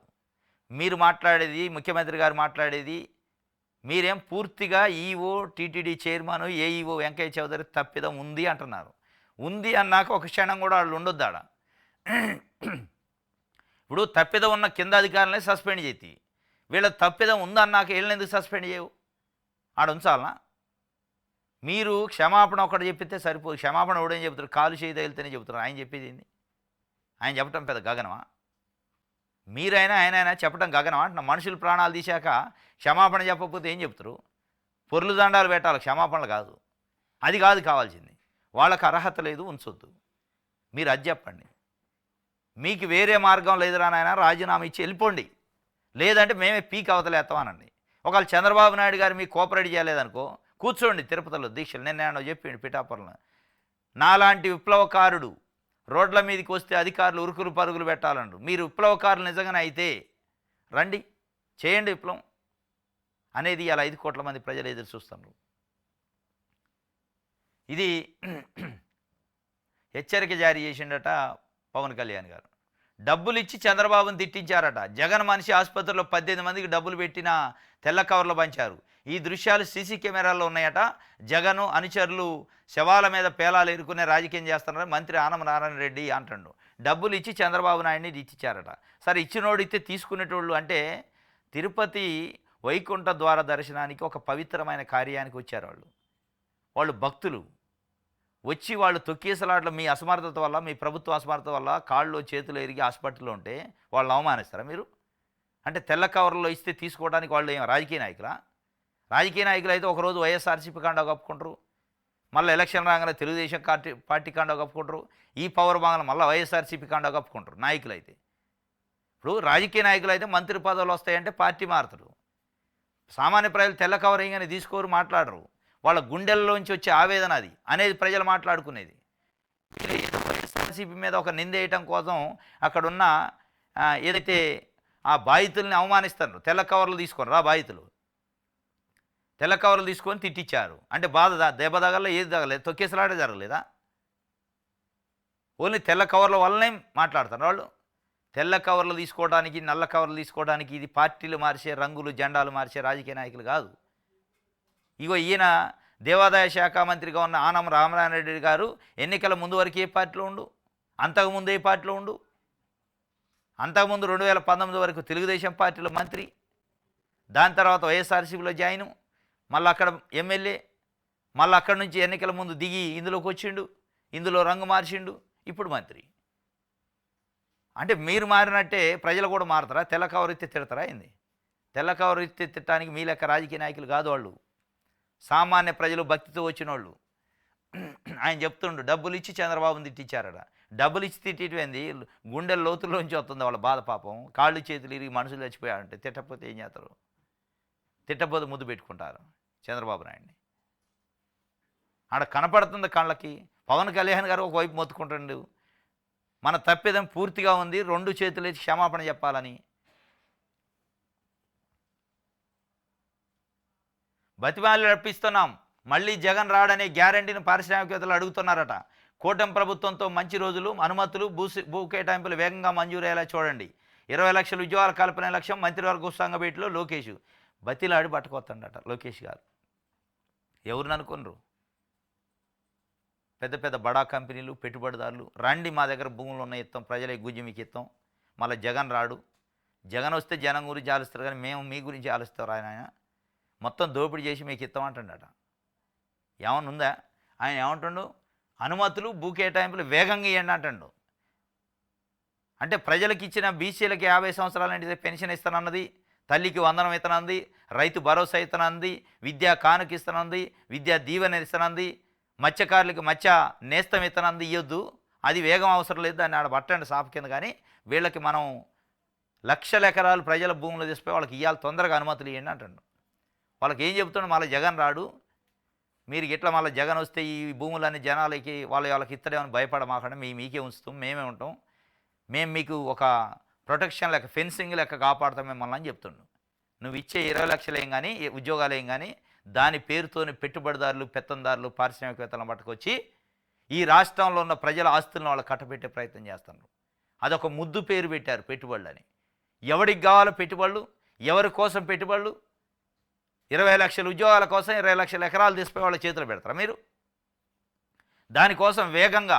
మీరు మాట్లాడేది, ముఖ్యమంత్రి గారు మాట్లాడేది. మీరేం పూర్తిగా EO, TTD chairman, AEO Venkayya Chowdary తప్పిదం ఉంది అంటున్నారు. ఉంది అన్నాక ఒక క్షణం కూడా వాళ్ళు ఉండొద్దాడ. ఇప్పుడు తప్పిదం ఉన్న కింద అధికారులనే సస్పెండ్ చేతి, వీళ్ళ తప్పిదం ఉందన్నాక వీళ్ళని ఎందుకు సస్పెండ్ చేయవు? ఆడ ఉంచాలనా? మీరు క్షమాపణ ఒకటి చెప్పితే సరిపోదు. క్షమాపణ ఎవడేం చెబుతారు, కాలు చేయి తగిలితేనే చెబుతారు. ఆయన చెప్పేది ఏంది? ఆయన చెప్పటం పెద్ద గగనమా? మీరైనా ఆయనైనా చెప్పడం గగనమా అంటున్నా. మనుషులు ప్రాణాలు తీశాక క్షమాపణ చెప్పకపోతే ఏం చెప్తారు? పొర్లు దండాలు పెట్టాలి, క్షమాపణలు కాదు. అది కాదు కావాల్సింది. వాళ్ళకి అర్హత లేదు, ఉంచొద్దు. మీరు అది చెప్పండి. మీకు వేరే మార్గం లేదురా నాయన, రాజీనామా ఇచ్చి వెళ్ళిపోండి, లేదంటే మేమే పీక్ అవతలేస్తామనండి. ఒకవేళ చంద్రబాబు నాయుడు గారు మీకు కోఆపరేట్ చేయలేదనుకో, కూర్చోండి తిరుపతిలో దీక్షలు. నిన్న చెప్పిండు పిఠాపురంలో, నాలాంటి విప్లవకారుడు రోడ్ల మీదకి వస్తే అధికారులు ఉరుకులు పరుగులు పెట్టాలంటారు. మీరు విప్లవకారులు నిజంగానే అయితే రండి, చేయండి విప్లవం అనేది ఇలా 5 కోట్ల మంది ప్రజలు ఎదురు చూస్తున్నారు. ఇది హెచ్చరిక జారీ చేసిండట పవన్ కళ్యాణ్ గారు. డబ్బులు ఇచ్చి చంద్రబాబుని తిట్టించారట. జగన్ మనిషి ఆసుపత్రిలో 18 మందికి డబ్బులు పెట్టిన తెల్ల కవర్లు పంచారు. ఈ దృశ్యాలు సీసీ కెమెరాల్లో ఉన్నాయట. జగను అనుచరులు శవాల మీద పేలాలు ఎరుకునే రాజకీయం చేస్తున్నారని మంత్రి ఆనం నారాయణ రెడ్డి అంటాడు. డబ్బులు ఇచ్చి చంద్రబాబు నాయుడిని ఇచ్చిచ్చారట. సరే, ఇచ్చినోడు ఇస్తే తీసుకునేటోళ్ళు అంటే తిరుపతి వైకుంఠ ద్వార దర్శనానికి ఒక పవిత్రమైన కార్యానికి వచ్చారు వాళ్ళు భక్తులు. వచ్చి వాళ్ళు తొక్కేసలాట్లో మీ అసమర్థత వల్ల, మీ ప్రభుత్వ అసమర్థత వల్ల కాళ్ళు చేతులు ఎరిగి హాస్పిటల్లో ఉంటే వాళ్ళు అవమానిస్తారా మీరు? అంటే తెల్ల కవర్లో ఇస్తే తీసుకోవడానికి వాళ్ళు ఏం రాజకీయ నాయకులా? రాజకీయ నాయకులు అయితే ఒకరోజు వైఎస్ఆర్సీపీ కాండా కప్పుకుంటారు, మళ్ళీ ఎలక్షన్ రాగానే తెలుగుదేశం పార్టీ కాండా కప్పుకుంటారు, ఈ పవర్ బాగా మళ్ళీ వైఎస్ఆర్సీపీ కాండా కప్పుకుంటారు నాయకులు అయితే. ఇప్పుడు రాజకీయ నాయకులు అయితే మంత్రి పదవులు వస్తాయంటే పార్టీ మారుతారు. సామాన్య ప్రజలు తెల్ల కవర్ వేయగానే తీసుకోరు, మాట్లాడరు. వాళ్ళ గుండెల్లోంచి వచ్చే ఆవేదన అది అనేది ప్రజలు మాట్లాడుకునేది. వైఎస్ఆర్సీపీ మీద ఒక నిందేయటం కోసం అక్కడున్న ఏదైతే ఆ బాధితుల్ని అవమానిస్తారు. తెల్ల కవర్లు తీసుకొని రా, బాధితులు తెల్ల కవర్లు తీసుకొని తిట్టించారు అంటే దెబ్బ తగల, ఏది తగలేదు, తొక్కేసలాడే జరగలేదా? ఓన్లీ తెల్ల కవర్ల వల్లనే మాట్లాడతారు వాళ్ళు. తెల్ల కవర్లు తీసుకోవడానికి, నల్ల కవర్లు తీసుకోవడానికి ఇది పార్టీలు మార్చే, రంగులు జెండాలు మార్చే రాజకీయ నాయకులు కాదు. ఇగో ఈయన దేవాదాయ శాఖ మంత్రిగా ఉన్న ఆనం రామనారాయణ రెడ్డి గారు ఎన్నికల ముందు వరకు ఏ పార్టీలో ఉండు, అంతకుముందు ఏ పార్టీలో ఉండు, అంతకుముందు 2019 వరకు తెలుగుదేశం పార్టీలో మంత్రి, దాని తర్వాత వైఎస్ఆర్సీపీలో జాయిన్, మళ్ళీ అక్కడ ఎమ్మెల్యే, మళ్ళీ అక్కడి నుంచి ఎన్నికల ముందు దిగి ఇందులోకి వచ్చిండు, ఇందులో రంగు మార్చిండు, ఇప్పుడు మంత్రి. అంటే మీరు మారినట్టే ప్రజలు కూడా మారుతారా? తెల్ల కవర్ ఎత్తి తిడతారా ఏంది? తెల్ల కవర్ ఎత్తి తిట్టడానికి మీ లెక్క రాజకీయ నాయకులు కాదు వాళ్ళు. సామాన్య ప్రజలు భక్తితో వచ్చిన వాళ్ళు. ఆయన చెప్తుండు డబ్బులు ఇచ్చి చంద్రబాబుని తిట్టించారట. డబ్బులు ఇచ్చి తిట్టేటివేంది, గుండెల లోతుల్లోంచి వస్తుంది వాళ్ళ బాధ పాపం. కాళ్ళు చేతులు ఇరిగి మనుషులు చచ్చిపోయారంటే తిట్టకపోతే ఏం చేస్తారు? తిట్టకపోతే ముద్దు పెట్టుకుంటారు చంద్రబాబు నాయుడిని. ఆడ కనపడుతుంది కళ్ళకి. పవన్ కళ్యాణ్ గారు ఒకవైపు మొత్తుకుంటుండు, మన తప్పిదం పూర్తిగా ఉంది, 2 చేతులు ఎత్తి క్షమాపణ చెప్పాలని. బతిమాలి రప్పిస్తున్నాం, మళ్ళీ జగన్ రాడనే గ్యారంటీని పారిశ్రామికవేత్తలు అడుగుతున్నారట. కూటమి ప్రభుత్వంతో మంచి రోజులు, అనుమతులు, భూ కేటాయింపులు వేగంగా మంజూరయ్యేలా చూడండి. 20 లక్షల ఉద్యోగాల కల్పన లక్ష్యం మంత్రివర్గ సంఘభేటీలో లోకేష్. బతిలాడి పట్టుకొస్తాడట లోకేష్ గారు. ఎవరిని అనుకున్నారు? పెద్ద పెద్ద బడా కంపెనీలు, పెట్టుబడిదారులు రండి, మా దగ్గర భూములు ఉన్న ఇస్తాం, ప్రజల గుజ్జు మీకు ఇస్తాం. మళ్ళీ జగన్ రాడు. జగన్ వస్తే జనం గురించి ఆలోచిస్తారు, కానీ మేము మీ గురించి ఆలోచిస్తారు. ఆయన మొత్తం దోపిడీ చేసి మీకు ఇస్తామంటాడట. ఏమన్నా ఉందా? ఆయన ఏమంటుండు? అనుమతులు, భూ కేటాయింపులు వేగంగా ఇవ్వండి అంటాడు. అంటే ప్రజలకు ఇచ్చిన బీసీలకి 50 సంవత్సరాల నుండి పెన్షన్ ఇస్తానన్నది, తల్లికి వందనం ఇస్తానంది, రైతు భరోసా ఇస్తానంది, విద్యా కానుక ఇస్తానంది, విద్యా దీవెన ఇస్తానంది, మత్స్యకారులకి మత్స్య నేస్తం ఇస్తానంది ఇవ్వద్దు. అది వేగం అవసరం లేదు, దాన్ని ఆడ పట్టండి సాపు కింద. కానీ వీళ్ళకి మనం లక్షల ఎకరాలు ప్రజల భూములు తీసిపోయి వాళ్ళకి ఇవ్వాలి, తొందరగా అనుమతులు ఇవ్వండి అంటాడు. వాళ్ళకి ఏం చెప్తుండే? మళ్ళీ జగన్ రాడు, మీరు ఇట్లా మళ్ళీ జగన్ వస్తే ఈ భూములన్నీ జనాలకి వాళ్ళకి ఇత్తడేమని భయపడమాకండి, మీకే ఉంచుతాం, మేమే ఉంటాం, మేము మీకు ఒక ప్రొటెక్షన్ లెక్క, ఫెన్సింగ్ లెక్క కాపాడుతాం మిమ్మల్ని అని చెప్తుండు. నువ్వు ఇచ్చే 20 లక్షలు ఏం కానీ, ఉద్యోగాలు ఏం కానీ, దాని పేరుతోని పెట్టుబడిదారులు, పెత్తందారులు, పారిశ్రామికవేత్తలను పట్టుకొచ్చి ఈ రాష్ట్రంలో ఉన్న ప్రజల ఆస్తులను వాళ్ళు కట్టబెట్టే ప్రయత్నం చేస్తున్నారు. అదొక ముద్దు పేరు పెట్టారు పెట్టుబడులు అని. ఎవరికి కావాలో పెట్టుబడులు, ఎవరి కోసం పెట్టుబడులు? 20 లక్షల ఉద్యోగాల కోసం 20 లక్షల ఎకరాలు తీసిపోయి వాళ్ళ చేతులు పెడతారా మీరు? దానికోసం వేగంగా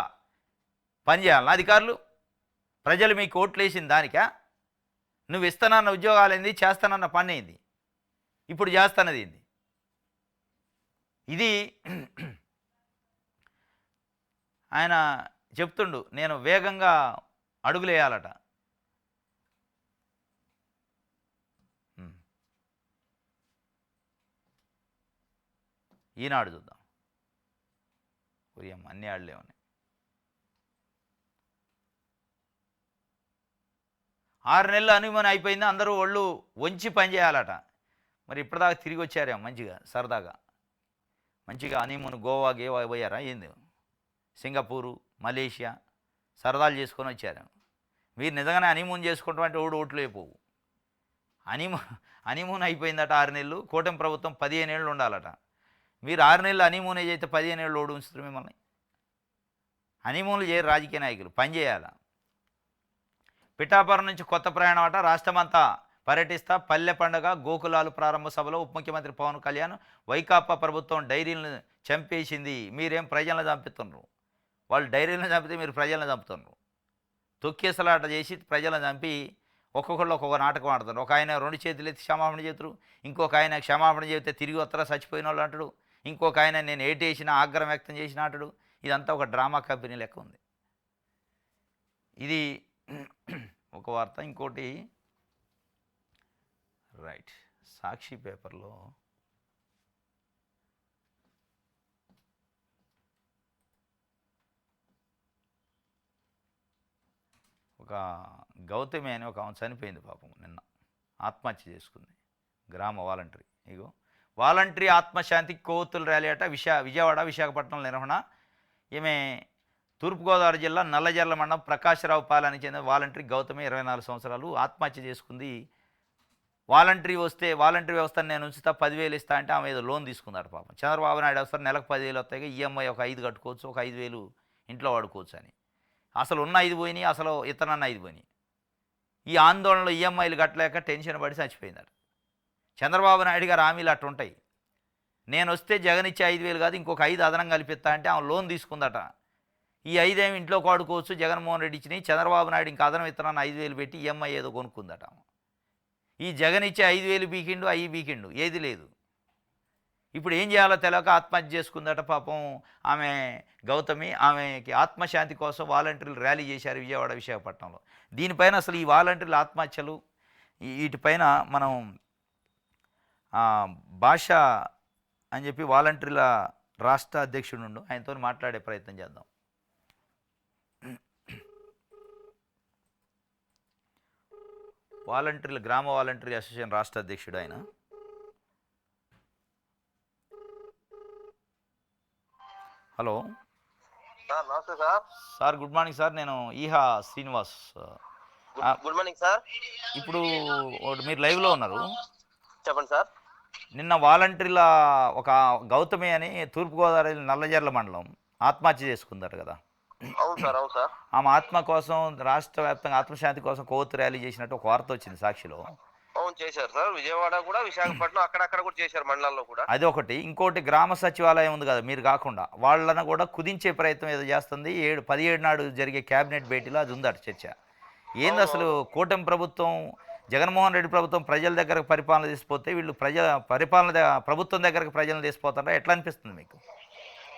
పనిచేయాలి అధికారులు. ప్రజలు మీకు ఓట్లు వేసిన దానికా? నువ్వు ఇస్తానన్న ఉద్యోగాలు ఏంది, చేస్తానన్న పని ఏంది, ఇప్పుడు చేస్తానది ఏంది? ఇది ఆయన చెప్తుండు, నేను వేగంగా అడుగులేయాలట. ఈనాడు చూద్దాం. ఉదయం అన్ని ఆడలే ఉన్నాయి. 6 నెలలు హనీమూన్ అయిపోయింది, అందరూ ఒళ్ళు వంచి పని చేయాలట. మరి ఇప్పటిదాకా తిరిగి వచ్చారేమో మంచిగా సరదాగా, మంచిగా హనీమూన్ గోవా గేవా పోయారా ఏంది? సింగపూరు, మలేషియా సరదాలు చేసుకొని వచ్చారేమో. మీరు నిజంగానే హనీమూన్ చేసుకుంటాం అంటే ఓట్లు అయిపోవు. హనీమూన్ అయిపోయిందట 6 నెలలు. కూటమి ప్రభుత్వం 15 ఏళ్ళు ఉండాలట. మీరు 6 నెలలు హనీమూన్ ఏజ్ అయితే 15 ఏళ్ళు ఓడి ఉంచుతారు మిమ్మల్ని. హనీమూన్లు చేయరు రాజకీయ నాయకులు, పని చేయాలా. పిఠాపురం నుంచి కొత్త ప్రయాణం అట. రాష్ట్రమంతా పర్యటిస్తా, పల్లె పండుగ, గోకులాలు ప్రారంభ సభలో ఉప ముఖ్యమంత్రి పవన్ కళ్యాణ్. వైకాపా ప్రభుత్వం డైరీలను చంపేసింది, మీరేం ప్రజలను చంపుతున్నారు. వాళ్ళు డైరీలను చంపితే మీరు ప్రజలను చంపుతున్నారు. తొక్కేసలాట చేసి ప్రజలను చంపి ఒక్కొక్కళ్ళు ఒక్కొక్క నాటకం ఆడుతున్నారు. ఒక ఆయన 2 చేతులు ఎత్తి క్షమాపణ చేతురు, ఇంకొక ఆయన క్షమాపణ చేస్తే తిరిగి వస్తారా చచ్చిపోయిన వాళ్ళు అంటాడు, ఇంకొక ఆయన నేను ఏటేసిన ఆగ్రహం వ్యక్తం చేసిన అంటాడు. ఇదంతా ఒక డ్రామా కంపెనీ లెక్క ఉంది. ఇది ఒక వార్త. ఇంకోటి రైట్, సాక్షి పేపర్లో ఒక గౌతమి అని ఒక ఆమె చనిపోయింది పాపం, నిన్న ఆత్మహత్య చేసుకుంది. గ్రామ వాలంటరీ. ఇగో వాలంటరీ ఆత్మశాంతి కోతుల ర్యాలీ అట. విజయవాడ విశాఖపట్నం నిర్వహణ. ఈమె తూర్పుగోదావరి జిల్లా నల్లజర్ల మండలం ప్రకాశరావు పాలనకి చెందిన వాలంటరీ గౌతమి, 24 సంవత్సరాలు, ఆత్మహత్య చేసుకుంది. వాలంటరీ వ్యవస్థను నేను ఉంచుతా, 10,000 ఇస్తా అంటే ఆమె ఏదో లోన్ తీసుకుందాట పాపం. చంద్రబాబు నాయుడు వస్తారు, నెలకు 10,000 వస్తాయి, ఈఎంఐ ఒక 5 కట్టుకోవచ్చు, ఒక 5,000 ఇంట్లో వాడుకోవచ్చు అని. అసలు ఉన్న 5 పోయినాయి, అసలు ఇతనన్న 5 పోయినాయి. ఈ ఆందోళనలో ఈఎంఐలు కట్టలేక టెన్షన్ పడి చచ్చిపోయిందట. చంద్రబాబు నాయుడు గారు హామీలు అట్టు ఉంటాయి. నేను వస్తే జగన్ ఇచ్చే 5,000 కాదు, ఇంకొక 5 అదనం కలిపిస్తా అంటే ఆమె లోన్ తీసుకుందట. ఈ 5 ఏమి ఇంట్లో వాడుకోవచ్చు, జగన్మోహన్ రెడ్డి ఇచ్చినాయి, చంద్రబాబు నాయుడు ఇంకా అదనం ఇతనాన్ని 5,000 పెట్టి ఈఎంఐ ఏదో కొనుక్కుందట. ఈ జగన్ ఇచ్చే 5,000 బీకిండు, 5 బీకిండు, ఏది లేదు. ఇప్పుడు ఏం చేయాలో తెలియక ఆత్మహత్య చేసుకుందట పాపం ఆమె గౌతమి. ఆమెకి ఆత్మశాంతి కోసం వాలంటీర్లు ర్యాలీ చేశారు విజయవాడ విశాఖపట్నంలో. దీనిపైన అసలు ఈ వాలంటీర్ల ఆత్మహత్యలు వీటిపైన మనం భాష అని చెప్పి వాలంటీర్ల రాష్ట్ర అధ్యక్షుడు నుండి ఆయనతో మాట్లాడే ప్రయత్నం చేద్దాం. వాలంటీర్ల గ్రామ వాలంటీర్ అసోసియేషన్ రాష్ట్ర అధ్యక్షుడు ఆయన. హలో నమస్తే sir. Sir good morning sir, నేను ఈహా శ్రీనివాస్. Good morning sir. ఇప్పుడు మీరు లైవ్లో ఉన్నారు. చెప్పండి సార్. నిన్న వాలంటీర్ల ఒక గౌతమి అని తూర్పుగోదావరి నల్లజర్ల మండలం ఆత్మహత్య చేసుకుందారు కదా. అవును సార్. అవును సార్. ఆమె ఆత్మ కోసం రాష్ట్ర వ్యాప్తంగా ఆత్మశాంతి కోసం కొవ్వొత్తి ర్యాలీ చేసినట్టు ఒక వార్త వచ్చింది సాక్షిలో. అవును చేశారు సార్. విజయవాడ కూడా, విశాఖపట్నం అక్కడక్కడ కూడా చేశారు, మండలాల్లో కూడా. అది ఒకటి. ఇంకోటి గ్రామ సచివాలయం ఉంది కదా, మీరు కాకుండా వాళ్ళను కూడా కుదించే ప్రయత్నం ఏదో చేస్తుంది. 17 నాడు జరిగే క్యాబినెట్ భేటీలో అది ఉందట చర్చ. ఏంది అసలు కూటమి ప్రభుత్వం, జగన్మోహన్ రెడ్డి ప్రభుత్వం ప్రజల దగ్గరకు పరిపాలన తీసుకుపోతే వీళ్ళు ప్రభుత్వం దగ్గరకు ప్రజలను తీసుకుపోతారా? ఎట్లా అనిపిస్తుంది మీకు?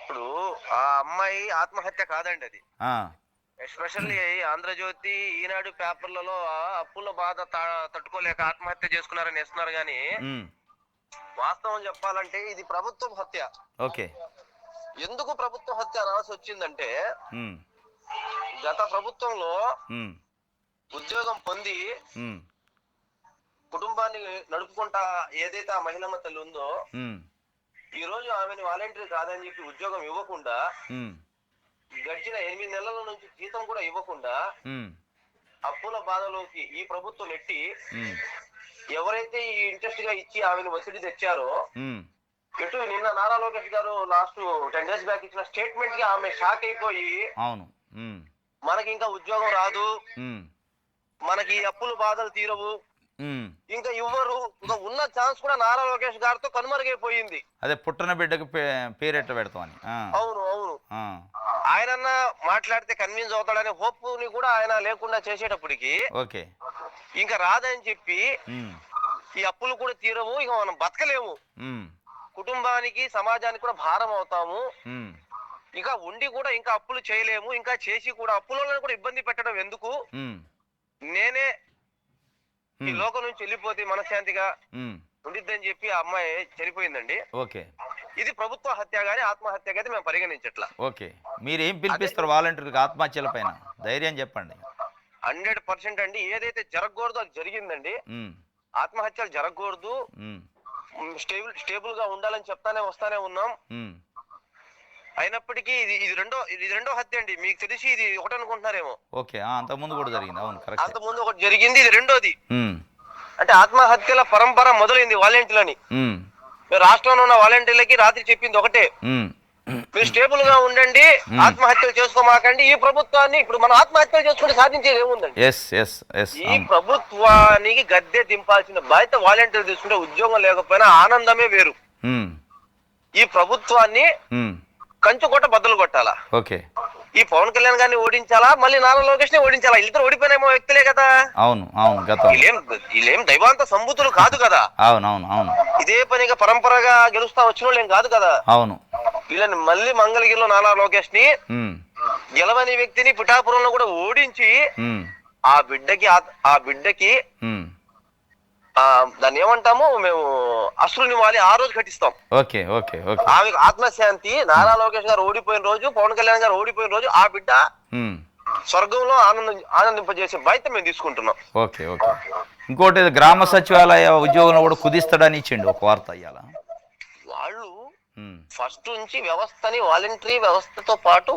ఇప్పుడు ఆ అమ్మాయి ఆత్మహత్య కాదండి అది. ఎస్పెషల్లీ ఆంధ్రజ్యోతి, ఈనాడు పేపర్లలో అప్పుల బాధ తట్టుకోలేక ఆత్మహత్య చేసుకున్నారని వేస్తున్నారు కానీ వాస్తవం చెప్పాలంటే ఇది ప్రభుత్వ హత్య. ఓకే. ఎందుకు ప్రభుత్వ హత్య అనాల్సి వచ్చిందంటే గత ప్రభుత్వంలో ఉద్యోగం పొంది కుటుంబాన్ని నడుపుకుంటా ఏదైతే ఆ మహిళమ్మ తల్లి ఉందో, ఈ రోజు ఆమెను వాలంటీర్ కాదని చెప్పి ఉద్యోగం ఇవ్వకుండా, గడిచిన 8 నెలల నుంచి జీతం కూడా ఇవ్వకుండా అప్పుల బాధలోకి ఈ ప్రభుత్వం నెట్టి, ఎవరైతే ఈ ఇంట్రెస్ట్ గా ఇచ్చి ఆమెను ఒత్తిడి తెచ్చారో, ఎటు నిన్న నారా లోకేష్ గారు లాస్ట్ 10 days బ్యాక్ ఇచ్చిన స్టేట్మెంట్ కి ఆమె షాక్ అయిపోయి, అవును మనకి ఇంకా ఉద్యోగం రాదు, మనకి అప్పుల బాధలు తీరవు, ఇంకా ఇవ్వరు, ఇంకా ఉన్న ఛాన్స్ కూడా నారా లోకేష్ గారితో కనుమరుగైపోయింది. అదే పుట్టిన బిడ్డకు పేరెట్ట పెడతామని. అవును అవును. ఆయన మాట్లాడితే కన్విన్స్ అవుతాడనే హోప్ ని కూడా ఆయన లేకుండా చేసేటప్పటికి ఓకే ఇంకా రాదని చెప్పి, ఈ అప్పులు కూడా తీరవు, ఇక మనం బతకలేము, కుటుంబానికి సమాజానికి కూడా భారం అవుతాము, ఇక ఉండి కూడా ఇంకా అప్పులు చేయలేము, ఇంకా చేసి కూడా అప్పులను కూడా ఇబ్బంది పెట్టడం ఎందుకు, నేనే ఈ లోకం నుంచి వెళ్ళిపోతే మనశ్శాంతిగా ఉండిద్దని చెప్పి ఆ అమ్మాయి చనిపోయిందండి. ఓకే. ఇది ప్రభుత్వ హత్య గానీ ఆత్మహత్య అయితే మేము పరిగణించట్లా. ఓకే. మీరు ఏం పిలిపిస్తారు వాలంటీర్లకు ఆత్మహత్యల పైన? ధైర్యం చెప్పండి. 100% అండి. ఏదైతే జరగకూడదు అది జరిగిందండి. ఆత్మహత్యలు జరగకూడదు, స్టేబుల్ గా ఉండాలని వస్తానే ఉన్నాం. అయినప్పటికీ ఇది రెండో హత్య అండి. మీకు తెలిసి ఇది ఒకటి అనుకుంటున్నారేమో. ఓకే. అంతకుముందు కూడా జరిగింది. అవును, కరెక్ట్. అంతకుముందు ఒకటి జరిగింది, ఇది రెండోది. అంటే ఆత్మహత్యల పరంపర మొదలైంది వాలంటీర్లని. రాష్ట్రంలో ఉన్న వాలంటీర్లకి రాత్రి చెప్పింది ఒకటే, మీరు స్టేబుల్ గా ఉండండి, ఆత్మహత్యలు చేసుకోమాకండి. ఈ ప్రభుత్వాన్ని ఇప్పుడు మనం ఆత్మహత్యలు చేసుకుంటే సాధించేది ఏముందండి? ఈ ప్రభుత్వానికి గద్దె దింపాల్సిన బాధ్యత వాలంటీర్లు తీసుకుంటే ఉద్యోగం లేకపోయినా ఆనందమే వేరు. ఈ ప్రభుత్వాన్ని కంచుకోట బద్దలు కొట్టాలా. ఓకే. ఈ పవన్ కళ్యాణ్ గారిని ఓడించాలా, మళ్ళీ నారా లోకేష్ ని ఓడించాలా? ఇద్దరు ఓడిపోయినేమో వ్యక్తులే కదా. అవును. వీళ్ళేం దైవాంత సంబూతులు కాదు కదా. అవును. ఇదే పనిగా పరంపరగా గెలుస్తా వచ్చిన వాళ్ళు ఏం కాదు కదా. అవును. వీళ్ళని మళ్ళీ మంగళగిరిలో నారా లోకేష్ ని గెలవని వ్యక్తిని పిఠాపురంలో కూడా ఓడించి ఆ బిడ్డకి దాన్ని ఏమంటాము మేము, అశ్రుని వాలి ఆ రోజు ఘటిస్తాం. ఆమెకు ఆత్మశాంతి. నారా లోకేష్ గారు ఓడిపోయిన రోజు, పవన్ కళ్యాణ్ గారు ఓడిపోయిన రోజు ఆ బిడ్డ స్వర్గంలో ఆనందింపజేసే బాధ్యత మేము తీసుకుంటున్నాం. ఓకే. ఇంకోటి గ్రామ సచివాలయ ఉద్యోగంలో కూడా కుదిస్తాడని ఇచ్చిండు ఒక వార్త అయ్యాల. వాళ్ళు ఫస్ట్ నుంచి వ్యవస్థని, వాలంటరీ వ్యవస్థతో పాటు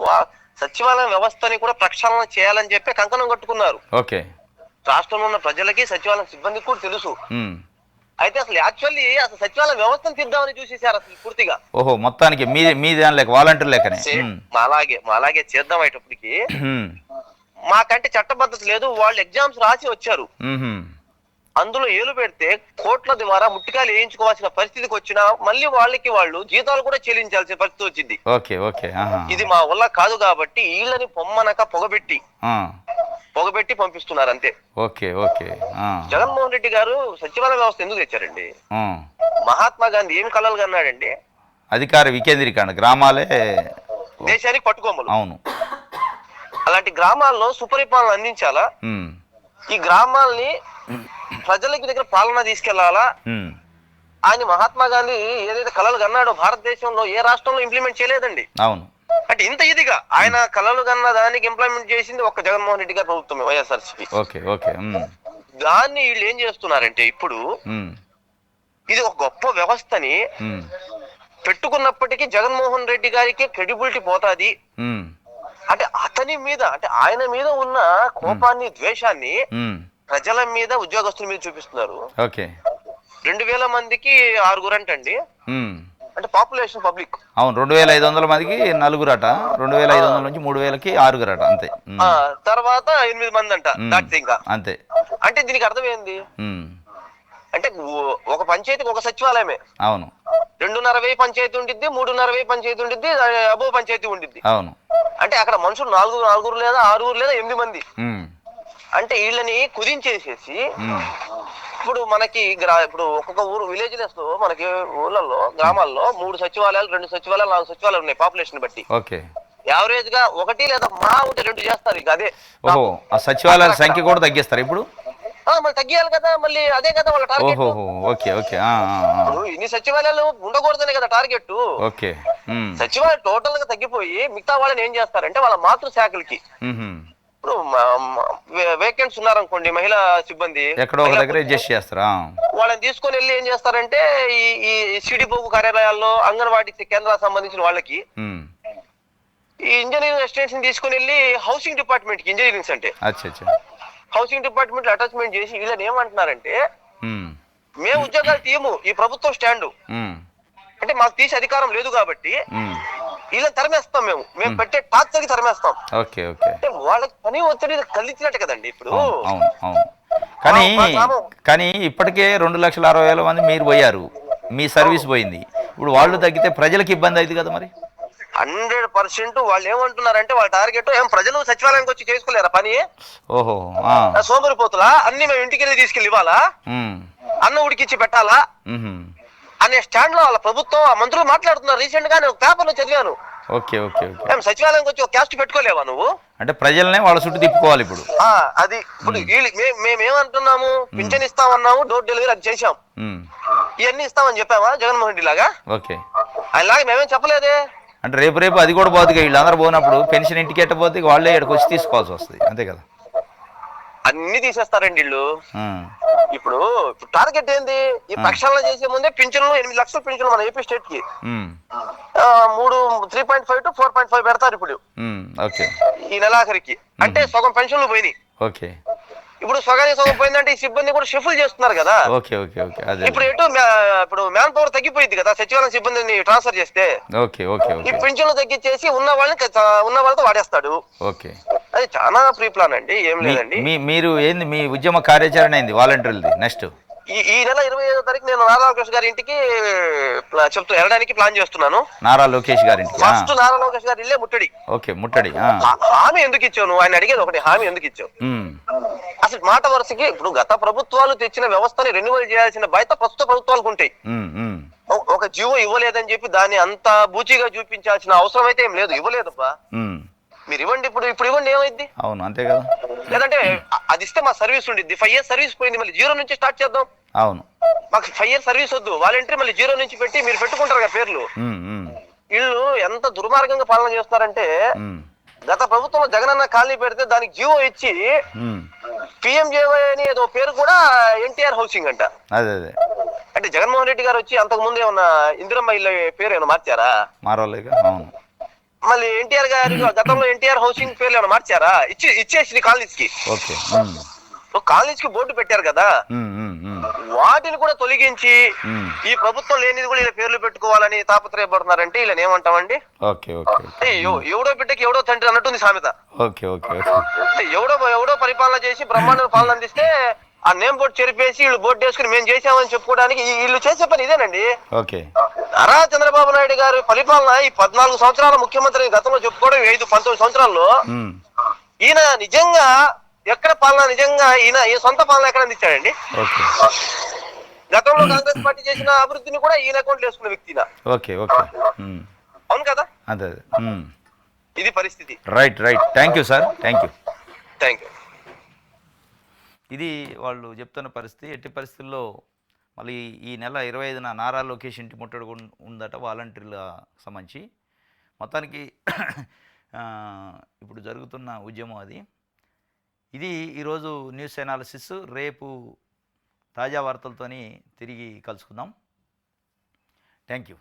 సచివాలయ వ్యవస్థని కూడా ప్రక్షాళన చేయాలని చెప్పి కంకణం కట్టుకున్నారు. ఓకే. రాష్ట్రంలో ఉన్న ప్రజలకి, సచివాలయం సిబ్బందికి కూడా తెలుసు. అయితే అసలు యాక్చువల్లీ సచివాలయ వ్యవస్థను తీద్దామని చూసేసారు అసలు పూర్తిగా. ఓహో, మొత్తానికి మీ దాని లేక వాలంటీర్ లేకనే అలాగే చేద్దాం అయ్యేటప్పటికి మాకంటే చట్టబద్ధత లేదు. వాళ్ళు ఎగ్జామ్స్ రాసి వచ్చారు, అందులో ఏలు పెడితే కోట్ల ద్వారా ముట్టికాయలు వేయించుకోవాల్సిన పరిస్థితికి వచ్చినా మళ్ళీ వాళ్ళు జీతాలు కూడా చెల్లించాల్సిన పరిస్థితి వచ్చింది. ఇది మా వల్ల కాదు కాబట్టి వీళ్ళని పొమ్మనక పొగబెట్టి పంపిస్తున్నారు అంతే. జగన్మోహన్ రెడ్డి గారు సచివాలయ వ్యవస్థ ఎందుకు తెచ్చారండి? మహాత్మా గాంధీ ఏమి కలలు కన్నాడండి? అధికార వికేంద్రీకరణ, గ్రామాలే దేశానికి పట్టుకోమలు. అవును. అలాంటి గ్రామాల్లో సుపరిపాలన అందించాలా, ఈ గ్రామాల్ని ప్రజలకి దగ్గర పాలన తీసుకెళ్లాలా, ఆయన మహాత్మా గాంధీ ఏదైతే కలలు కన్నాడో భారతదేశంలో ఏ రాష్ట్రంలో ఇంప్లిమెంట్ చేయలేదండి. అవును. అంటే ఇంత ఇదిగా ఆయన కలలు కన్న దానికి ఇంప్లిమెంట్ చేసింది ఒక్క జగన్మోహన్ రెడ్డి గారి ప్రభుత్వమే, వైఎస్ఆర్సీపీ. Okay okay. దాన్ని వీళ్ళు ఏం చేస్తున్నారంటే ఇప్పుడు ఇది ఒక గొప్ప వ్యవస్థని పెట్టుకున్నప్పటికీ జగన్మోహన్ రెడ్డి గారికి క్రెడిబిలిటీ పోతాది. అంటే అతని మీద, అంటే ఆయన మీద ఉన్న కోపాన్ని, ద్వేషాన్ని ప్రజల మీద, ఉద్యోగస్తుల మీద చూపిస్తున్నారు. 2000 మందికి 6 అంటండి, అంటే పాపులేషన్ పబ్లిక్. అవును, 2500 మందికి 4 అట, 2500 నుంచి 3000కి 6 అట, అంతే. తర్వాత 8 మంది అంట, దాటితే ఇంకా అంతే. అంటే దీనికి అర్థం ఏంది అంటే ఒక పంచాయతీకి ఒక సచివాలయమే. అవును. 2,500 పంచాయతీ ఉండిద్ది, 3,500 పంచాయతీ ఉండిద్ది, అబో పంచాయతీ ఉండిద్ది. అవును. అంటే అక్కడ మనుషులు 4 లేదా 6 లేదా 8 మంది. అంటే వీళ్ళని కుదించేసేసి ఇప్పుడు మనకి ఇప్పుడు ఒక్కొక్క ఊరు విలేజ్లెస్ లో మనకి ఊర్లలో, గ్రామాల్లో 3 సచివాలయాలు, 2 సచివాలయాలు, 4 సచివాలయాలు ఉన్నాయి పాపులేషన్ బట్టి. యావరేజ్ గా 1 లేదా మహా ఉంటే 2 చేస్తారు. ఇక అదే ఆ సచివాలయాల సంఖ్య కూడా తగ్గిస్తారు ఇప్పుడు. మళ్ళీ తగ్గియాలి కదా, మళ్ళీ అదే కదా వాళ్ళ టార్గెట్. ఇన్ని సచివాలయాలు ఉండకూడదనే కదా టార్గెట్. సచివాలయం టోటల్ గా తగ్గిపోయి మిగతా వాళ్ళని ఏం చేస్తారంటే వాళ్ళ మాతృశాఖలకి, ఇప్పుడు వేకెంట్స్ ఉన్నారనుకోండి మహిళా సిబ్బంది, ఎక్కడో ఒక దగ్గర అడ్జస్ట్ చేస్తారా, వాళ్ళని తీసుకొని వెళ్ళి ఏం చేస్తారంటే ఈ సిడిపోగు కార్యాలయాల్లో, అంగన్వాడీ కేంద్రాలకు సంబంధించిన వాళ్ళకి ఈ ఇంజనీరింగ్ అసిస్టెంట్స్ తీసుకుని వెళ్ళి హౌసింగ్ డిపార్ట్మెంట్ కి, ఇంజనీరింగ్స్ అంటే హౌసింగ్ డిపార్ట్మెంట్ అటాచ్మెంట్ చేసి వీళ్ళని ఏమంటున్నారంటే మేము ఉద్యోగాలు తీయము, ఈ ప్రభుత్వం స్టాండు, అంటే మాకు తీసే అధికారం లేదు కాబట్టి వీళ్ళని తరిమేస్తాం, మేము పెట్టే టార్చర్ కి తరిమేస్తాం. అంటే వాళ్ళకి పని ఒత్తిడి కలిగించినట్టు కదండి ఇప్పుడు. కానీ ఇప్పటికే 2,60,000 మంది మీరు పోయారు, మీ సర్వీస్ పోయింది, ఇప్పుడు వాళ్ళు తగ్గితే ప్రజలకు ఇబ్బంది అయింది కదా మరి. 100% వాళ్ళు ఏమంటున్నారంటే వాళ్ళ టార్గెట్ ఏం ప్రజలు సచివాలయానికి వచ్చి చేసుకోలేరా పని, సోమరిపోతులా అన్ని మేము ఇంటికి వెళ్ళి తీసుకెళ్ళి ఇవ్వాలా, అన్న ఉడికిచ్చి పెట్టాలా అనే స్టాండ్ లో వాళ్ళ ప్రభుత్వం, ఆ మంత్రులు మాట్లాడుతున్నారు. రీసెంట్ గా నేను పేపర్ లో చదివాను. సచివాలయానికి వచ్చి ఒక క్యాస్ట్ పెట్టుకోలేవా నువ్వు, అంటే ప్రజల్ని వాళ్ళ చుట్టూ తిప్పుకోవాలి ఇప్పుడు. అది ఇప్పుడు మేమేమంటున్నాము, పింఛన్ ఇస్తామన్నాము, డోర్ డెలివరీ అది చేశాం, ఇవన్నీ ఇస్తామని చెప్పావా జగన్మోహన్ రెడ్డి లాగా? ఆయనలాగా మేమేం చెప్పలేదే. అంటే రేపు అది కూడా పోతుంది, వీళ్ళందరూ పోయినప్పుడు పెన్షన్ ఇంటికి ఎట్టపోతే వాళ్ళే ఇక్కడికి వచ్చి తీసుకోవాల్సి వస్తుంది, అంతే కదా. అన్ని తీసేస్తారండి వీళ్ళు. ఇప్పుడు టార్గెట్ ఏంది, ఈ ప్రక్షాళన చేసే ముందే పింఛన్లు 8 లక్షల పింఛన్లు మన ఏపీ స్టేట్ కి 3.5 to 4.5 పెడతారు ఇప్పుడు ఈ నెలాఖరికి. అంటే సగం పెన్షన్లు పోయినాయి. ఇప్పుడు సగానికి సగం పోయిందంటే ఈ సిబ్బంది కూడా షిఫ్ట్ చేస్తున్నారు కదా. ఇప్పుడు ఇప్పుడు మ్యాన్ పవర్ తగ్గిపోయింది కదా సచివాలయం సిబ్బందిని ట్రాన్స్ఫర్ చేస్తే. ఈ పింఛన్లు తగ్గించేసి ఉన్న వాళ్ళతో వాడేస్తాడు. అది చాలా ప్రీ ప్లాన్ అండి, ఏం లేదండి. మీరు ఏంది మీ ఉద్యమ కార్యాచరణ ఏంది వాలంటీర్లది నెక్స్ట్? ఈ నెల 25వ తారీఖు నేను నారా లోకేష్ గారి ఇంటికి వెళ్ళడానికి ప్లాన్ చేస్తున్నాను. నారా లోకేష్ గారి ఇంటికి ఫస్ట్ నారా లోకేష్ గారి ఇల్లే ముట్టడి. ముట్టడి. హామీ ఎందుకు ఇచ్చావు నువ్వు? ఆయన అడిగేది ఒకటి, హామీ ఎందుకు ఇచ్చావు? అసలు మాట వరుసకి ఇప్పుడు గత ప్రభుత్వాలు తెచ్చిన వ్యవస్థని రెన్యువల్ చేయాల్సిన బాధ్యత ప్రస్తుత ప్రభుత్వాలకు ఉంటాయి. ఒక జీవో ఇవ్వలేదని చెప్పి దాన్ని అంత బూచిగా చూపించాల్సిన అవసరం అయితే ఏం లేదు. ఇవ్వలేదబ్బా, మీరు ఇవ్వండి, ఇప్పుడు ఇవ్వండి, ఏమైంది? అవును, అంతే కదా. లేదంటే అది ఇస్తే మా సర్వీస్ ఉండిద్ది. 5 years సర్వీస్ పోయింది, మళ్ళీ 0 నుంచి స్టార్ట్ చేద్దాం. అవును, మాకు 5 years సర్వీస్ వద్దు, వాలంటీర్ మళ్ళీ 0 నుంచి పెట్టి మీరు పెట్టుకుంటారు కదా పేర్లు. వీళ్ళు ఎంత దుర్మార్గంగా పాలన చేస్తారంటే, గత ప్రభుత్వంలో జగనన్న కాలనీ పెడితే దానికి జీవో ఇచ్చి పిఎంజేవై అని ఏదో పేరు కూడా ఎన్టీఆర్ హౌసింగ్ అంట. అంటే జగన్మోహన్ రెడ్డి గారు వచ్చి అంతకు ముందు ఏమన్నా ఇందిరమ్మ ఇల్లు పేరు ఏమైనా మార్చారా? మళ్ళీ ఎన్టీఆర్ గారి గతంలో ఎన్టీఆర్ హౌసింగ్ పేర్లు ఏమైనా మార్చారా? ఇచ్చేసి కాలనీస్ కి, కాలనీస్ కి బోర్డు పెట్టారు కదా, వాటిని కూడా తొలగించి ఈ ప్రభుత్వం లేనిది కూడా ఇలా పేర్లు పెట్టుకోవాలని తాపత్రయపడుతున్నారంటే వీళ్ళని ఏమంటామండి? ఎవడో బిడ్డకి ఎవడో తండ్రి అన్నట్టుంది సామెత. ఎవడో పరిపాలన చేసి బ్రహ్మాండ పాలన అందిస్తే ఆ నేమ్ బోర్డు చెరిపేసి వీళ్ళు బోర్డు వేసుకుని మేము చేసామని చెప్పుకోవడానికి వీళ్ళు చేసే పని ఇదేనండి. నారా చంద్రబాబు నాయుడు గారి పరిపాలన ఈ 14 సంవత్సరాల ముఖ్యమంత్రి గతంలో చెప్పుకోవడం 19 సంవత్సరాల్లో ఈయన నిజంగా ఎక్కడ పాలన, నిజంగా ఈయన సొంత పాలన ఎక్కడ అందించాడండి? గతంలో కాంగ్రెస్ పార్టీ చేసిన అభివృద్ధిని కూడా ఈయన అకౌంట్ వేసుకున్న వ్యక్తి. అవును కదా, ఇది పరిస్థితి. Right. Thank you sir, thank you. ఇది వాళ్ళు చెప్తున్న పరిస్థితి. ఎట్టి పరిస్థితుల్లో మళ్ళీ ఈ నెల 25న నారా లోకేష్ ఇంటి ముట్టడి ఉందట వాలంటీర్ల సంబంధించి. మొత్తానికి ఇప్పుడు జరుగుతున్న ఉద్యమం అది. ఇది ఈరోజు న్యూస్ ఎనాలిసిస్. రేపు తాజా వార్తలతోని తిరిగి కలుసుకుందాం. Thank you.